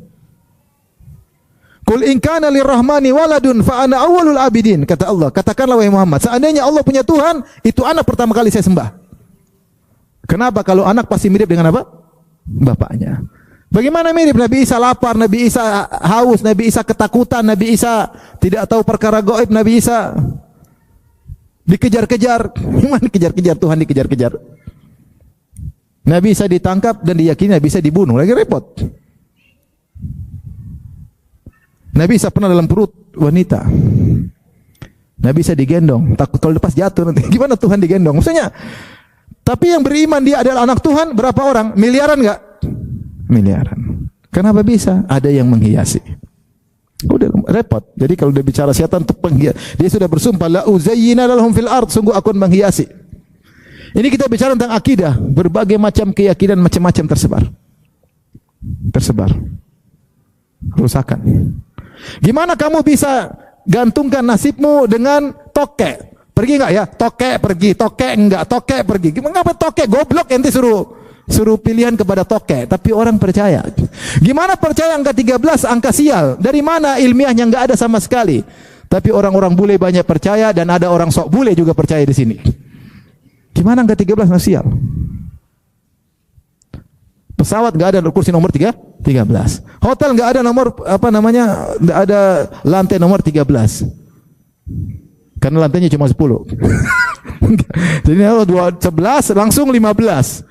Qul in kana lirrahmani waladun fa ana awwalul abidin, kata Allah. Katakanlah wahai Muhammad, seandainya Allah punya Tuhan, itu anak pertama kali saya sembah. Kenapa? Kalau anak pasti mirip dengan apa? Bapaknya. Bagaimana mirip? Nabi Isa lapar, Nabi Isa haus, Nabi Isa ketakutan, Nabi Isa tidak tahu perkara gaib, Nabi Isa dikejar-kejar. Gimana kejar-kejar? Tuhan dikejar-kejar. Nabi Isa ditangkap dan diyakini Nabi Isa dibunuh. Lagi repot. Nabi Isa pernah dalam perut wanita. Nabi Isa digendong, takut kalau lepas jatuh nanti. Gimana Tuhan digendong? Maksudnya, tapi yang beriman dia adalah anak Tuhan, berapa orang? Miliaran enggak? Miliaran. Kenapa bisa? Ada yang menghiasi. Udah repot. Jadi kalau dia bicara setan itu penghias. Dia sudah bersumpah, la uzayyina lahum fil ard, sungguh aku menghiasi. Ini kita bicara tentang akidah, berbagai macam keyakinan macam-macam tersebar. Kerusakan. Gimana kamu bisa gantungkan nasibmu dengan tokek? Pergi enggak ya? Tokek pergi, tokek enggak, tokek pergi. Gimana tokek? Goblok ente suruh pilihan kepada tokek, tapi orang percaya. Gimana percaya angka 13, angka sial? Dari mana ilmiahnya? Enggak ada sama sekali. Tapi orang-orang bule banyak percaya dan ada orang sok bule juga percaya di sini. Gimana angka 13 angka sial? Pesawat enggak ada kursi nomor 13. Hotel enggak ada nomor enggak ada lantai nomor 13. Karena lantainya cuma 10. Jadi kalau 11 langsung 15.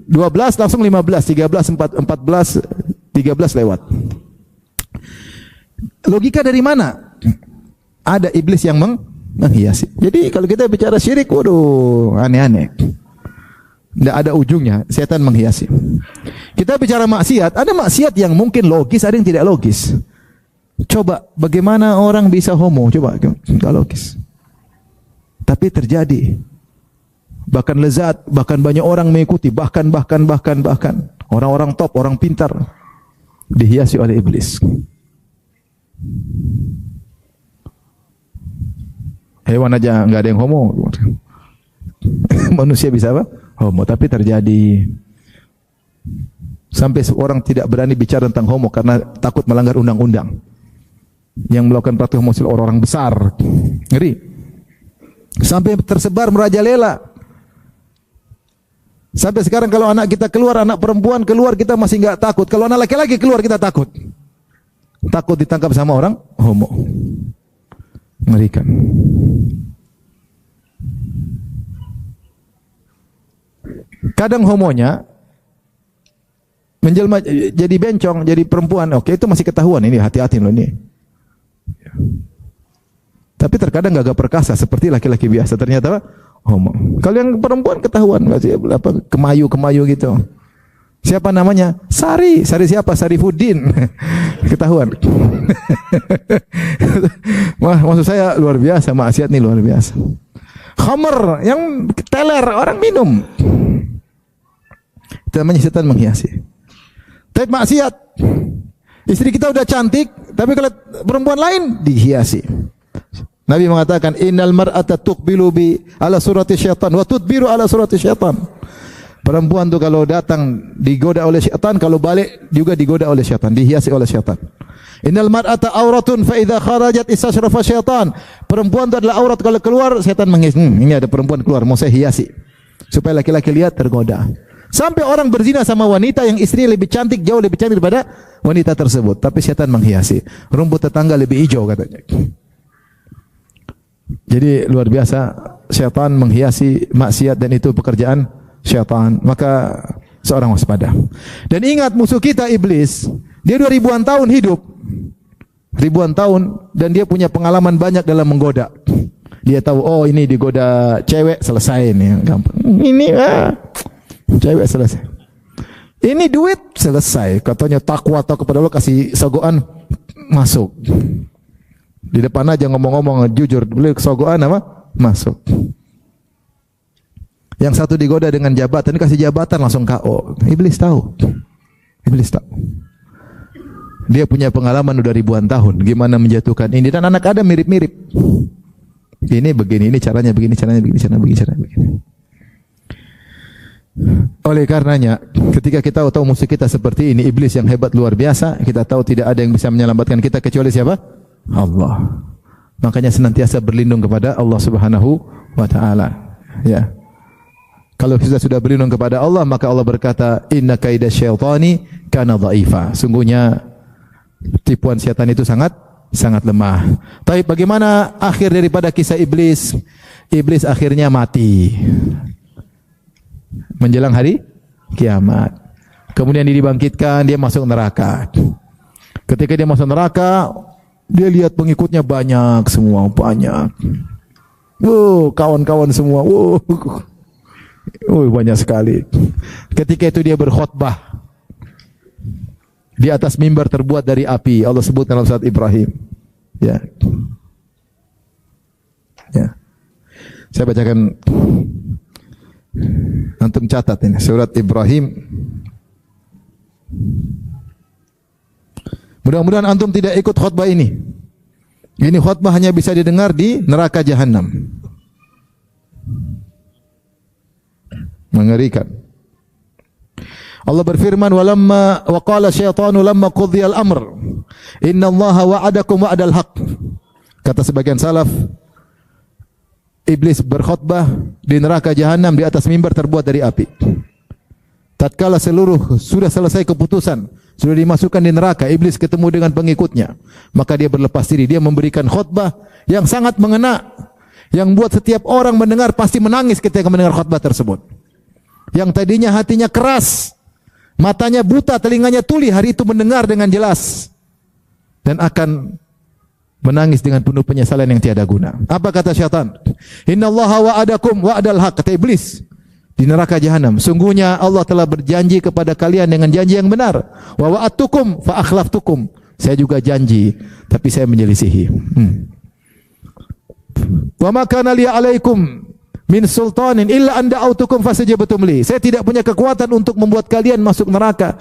12 langsung 15, 13, 14, 13 lewat. Logika dari mana? Ada iblis yang menghiasi. Jadi kalau kita bicara syirik, waduh, aneh-aneh. Tidak ada ujungnya, setan menghiasi. Kita bicara maksiat, ada maksiat yang mungkin logis, ada yang tidak logis. Coba, bagaimana orang bisa homo? Coba, tidak logis. Tapi terjadi. Bahkan lezat, bahkan banyak orang mengikuti, bahkan orang-orang top, orang pintar dihiasi oleh iblis. Hewan aja nggak ada yang homo, manusia bisa apa? Homo, tapi terjadi. Sampai seorang tidak berani bicara tentang homo karena takut melanggar undang-undang. Yang melakukan praktik homoseksual orang-orang besar, ngeri. Sampai tersebar merajalela. Sampai sekarang kalau anak kita keluar, anak perempuan keluar, kita masih enggak takut. Kalau anak laki-laki keluar, kita takut. Takut ditangkap sama orang homo. Mengerikan. Kadang homonya menjelma jadi bencong, jadi perempuan. Oke, itu masih ketahuan. Ini hati-hati loh ini. Tapi terkadang gagah perkasa seperti laki-laki biasa. Ternyata homo. Kalau yang perempuan ketahuan, kemayu gitu. Siapa namanya? Sari siapa? Sarifuddin. Ketahuan. Wah, maksud saya luar biasa, maksiat nih luar biasa. Khamr yang teler orang minum. Itu namanya setan menghiasi. Tapi maksiat. Istri kita udah cantik, tapi kalau perempuan lain dihiasi. Nabi mengatakan innal mar'ata tuqbilu bi ala surati syaitan wa tudbiru ala surati syaitan. Perempuan tuh kalau datang digoda oleh syaitan, kalau balik juga digoda oleh syaitan, dihiasi oleh syaitan. Innal mar'ata auratun fa idza kharajat istashrafa syaitan. Perempuan itu adalah aurat, kalau keluar syaitan menghiasi. Ini ada perempuan keluar, mau saya hiasi. Supaya laki-laki lihat tergoda. Sampai orang berzina sama wanita yang istrinya lebih cantik, jauh lebih cantik daripada wanita tersebut, tapi syaitan menghiasi. Rumput tetangga lebih hijau katanya. Jadi luar biasa, syaitan menghiasi maksiat dan itu pekerjaan syaitan. Maka seorang waspada. Dan ingat musuh kita iblis, dia 2 ribuan tahun hidup. Ribuan tahun dan dia punya pengalaman banyak dalam menggoda. Dia tahu, oh ini digoda cewek selesai nih, gampang. Ini cewek selesai. Ini duit selesai. Katanya takwa atau kepada Allah, kasih sogokan masuk. Di depan aja ngomong-ngomong jujur, beli sogokan apa? Masuk. Yang satu digoda dengan jabatan, kasih jabatan langsung KO. Iblis tahu. Iblis tahu. Dia punya pengalaman udah ribuan tahun gimana menjatuhkan ini, dan anak Adam mirip-mirip. Ini begini, ini caranya begini, caranya begini, caranya begini, caranya begini. Oleh karenanya, ketika kita tahu musuh kita seperti ini, iblis yang hebat luar biasa, kita tahu tidak ada yang bisa menyelamatkan kita kecuali siapa? Allah. Makanya senantiasa berlindung kepada Allah Subhanahu wa taala. Ya. Kalau kita sudah berlindung kepada Allah, maka Allah berkata, "Inna kaida syaitani kana dha'ifa." Sungguhnya tipuan setan itu sangat lemah. Tapi bagaimana akhir daripada kisah iblis? Iblis akhirnya mati menjelang hari kiamat. Kemudian dia dibangkitkan, dia masuk neraka. Ketika dia masuk neraka, dia lihat pengikutnya banyak semua, banyak. Wow, kawan-kawan semua. Wow. Banyak sekali. Ketika itu dia berkhutbah di atas mimbar terbuat dari api. Allah sebut dalam surat Ibrahim. Ya. Ya. Saya bacakan, antum catat ini, surat Ibrahim. Mudah-mudahan antum tidak ikut khutbah ini. Ini khutbah hanya bisa didengar di neraka jahanam. Mengerikan. Allah berfirman, "Walamma wa qala syaitanu lamma qudhiya al-amr, innallaha wa'adakum wa'dal haqq." Kata sebagian salaf, iblis berkhutbah di neraka jahanam di atas mimbar terbuat dari api. Tatkala seluruh sudah selesai keputusan, sudah dimasukkan di neraka, iblis ketemu dengan pengikutnya, maka dia berlepas diri, dia memberikan khutbah yang sangat mengena, yang buat setiap orang mendengar pasti menangis ketika mendengar khutbah tersebut. Yang tadinya hatinya keras, matanya buta, telinganya tuli, hari itu mendengar dengan jelas dan akan menangis dengan penuh penyesalan yang tiada guna. Apa kata syaitan? Innallaha wa'adakum wa'dal haq, kata iblis di neraka jahanam. Sungguhnya Allah telah berjanji kepada kalian dengan janji yang benar. Wa wa'adtukum fa akhlaftukum. Saya juga janji, tapi saya menyelisihi. Wa ma kana li 'alaikum min sultanin illa an da'autukum fastajabtum li. Saya tidak punya kekuatan untuk membuat kalian masuk neraka.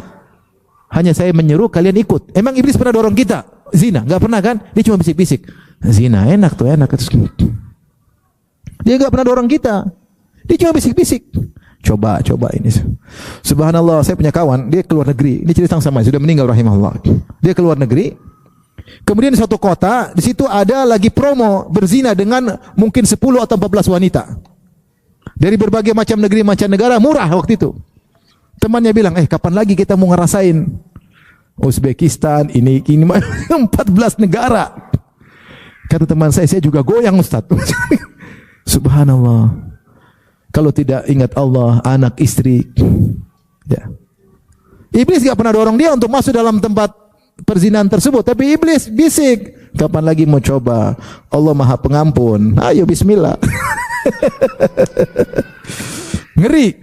Hanya saya menyeru kalian ikut. Emang iblis pernah dorong kita zina? Enggak pernah kan? Dia cuma bisik-bisik. Zina enak tuh, enak. Dia enggak pernah dorong kita. Dia cuma bisik-bisik. Coba ini. Subhanallah, saya punya kawan, dia keluar negeri. Ini cerita sama, sudah meninggal rahimahullah. Dia keluar negeri. Kemudian di suatu kota, di situ ada lagi promo berzina dengan mungkin 10 atau 14 wanita. Dari berbagai macam negeri, macam negara, murah waktu itu. Temannya bilang, kapan lagi kita mau ngerasain Uzbekistan, ini 14 negara. Kata teman saya juga goyang Ustaz. Subhanallah. Kalau tidak ingat Allah, anak, istri. Ya. Iblis gak pernah dorong dia untuk masuk dalam tempat perzinahan tersebut. Tapi iblis bisik, kapan lagi mau coba? Allah Maha Pengampun. Ayo bismillah. Ngeri.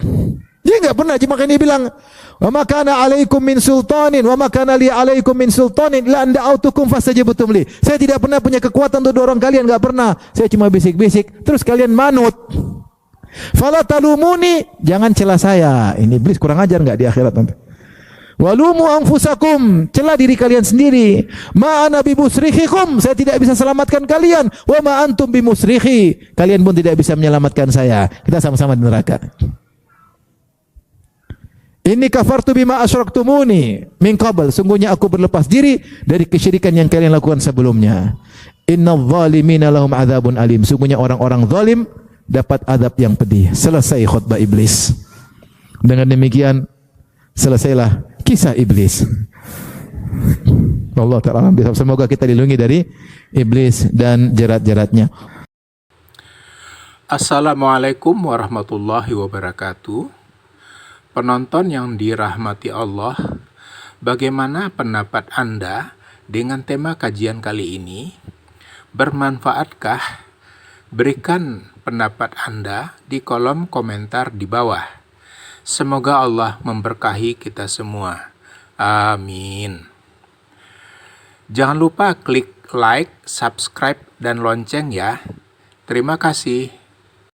Dia enggak pernah, cuma kan dia bilang, "Wa ma kana 'alaikum min sultanin wa ma kana li 'alaikum min sultanin la anda'utukum fastajabtum li." Saya tidak pernah punya kekuatan untuk dorong kalian, enggak pernah. Saya cuma bisik-bisik, terus kalian manut. Fala talumuni, jangan celah saya. Ini iblis kurang ajar enggak di akhirat nanti. Walumu anfusakum, celah diri kalian sendiri. Ma ana bimusrikhikum, saya tidak bisa selamatkan kalian. Wa ma antum bimusrikhi, kalian pun tidak bisa menyelamatkan saya. Kita sama-sama di neraka. Ini kafartu bima asyraktumuni min qabl, sungguhnya aku berlepas diri dari kesyirikan yang kalian lakukan sebelumnya. Innadh zalimina lahum adzabun alim, sungguhnya orang-orang zalim dapat adab yang pedih. Selesai khutbah iblis. Dengan demikian selesailah kisah iblis. Allah Ta'ala, semoga kita dilindungi dari iblis dan jerat-jeratnya. Assalamualaikum warahmatullahi wabarakatuh. Penonton yang dirahmati Allah, bagaimana pendapat Anda dengan tema kajian kali ini? Bermanfaatkah? Berikan pendapat Anda di kolom komentar di bawah. Semoga Allah memberkahi kita semua. Amin. Jangan lupa klik like, subscribe, dan lonceng ya. Terima kasih.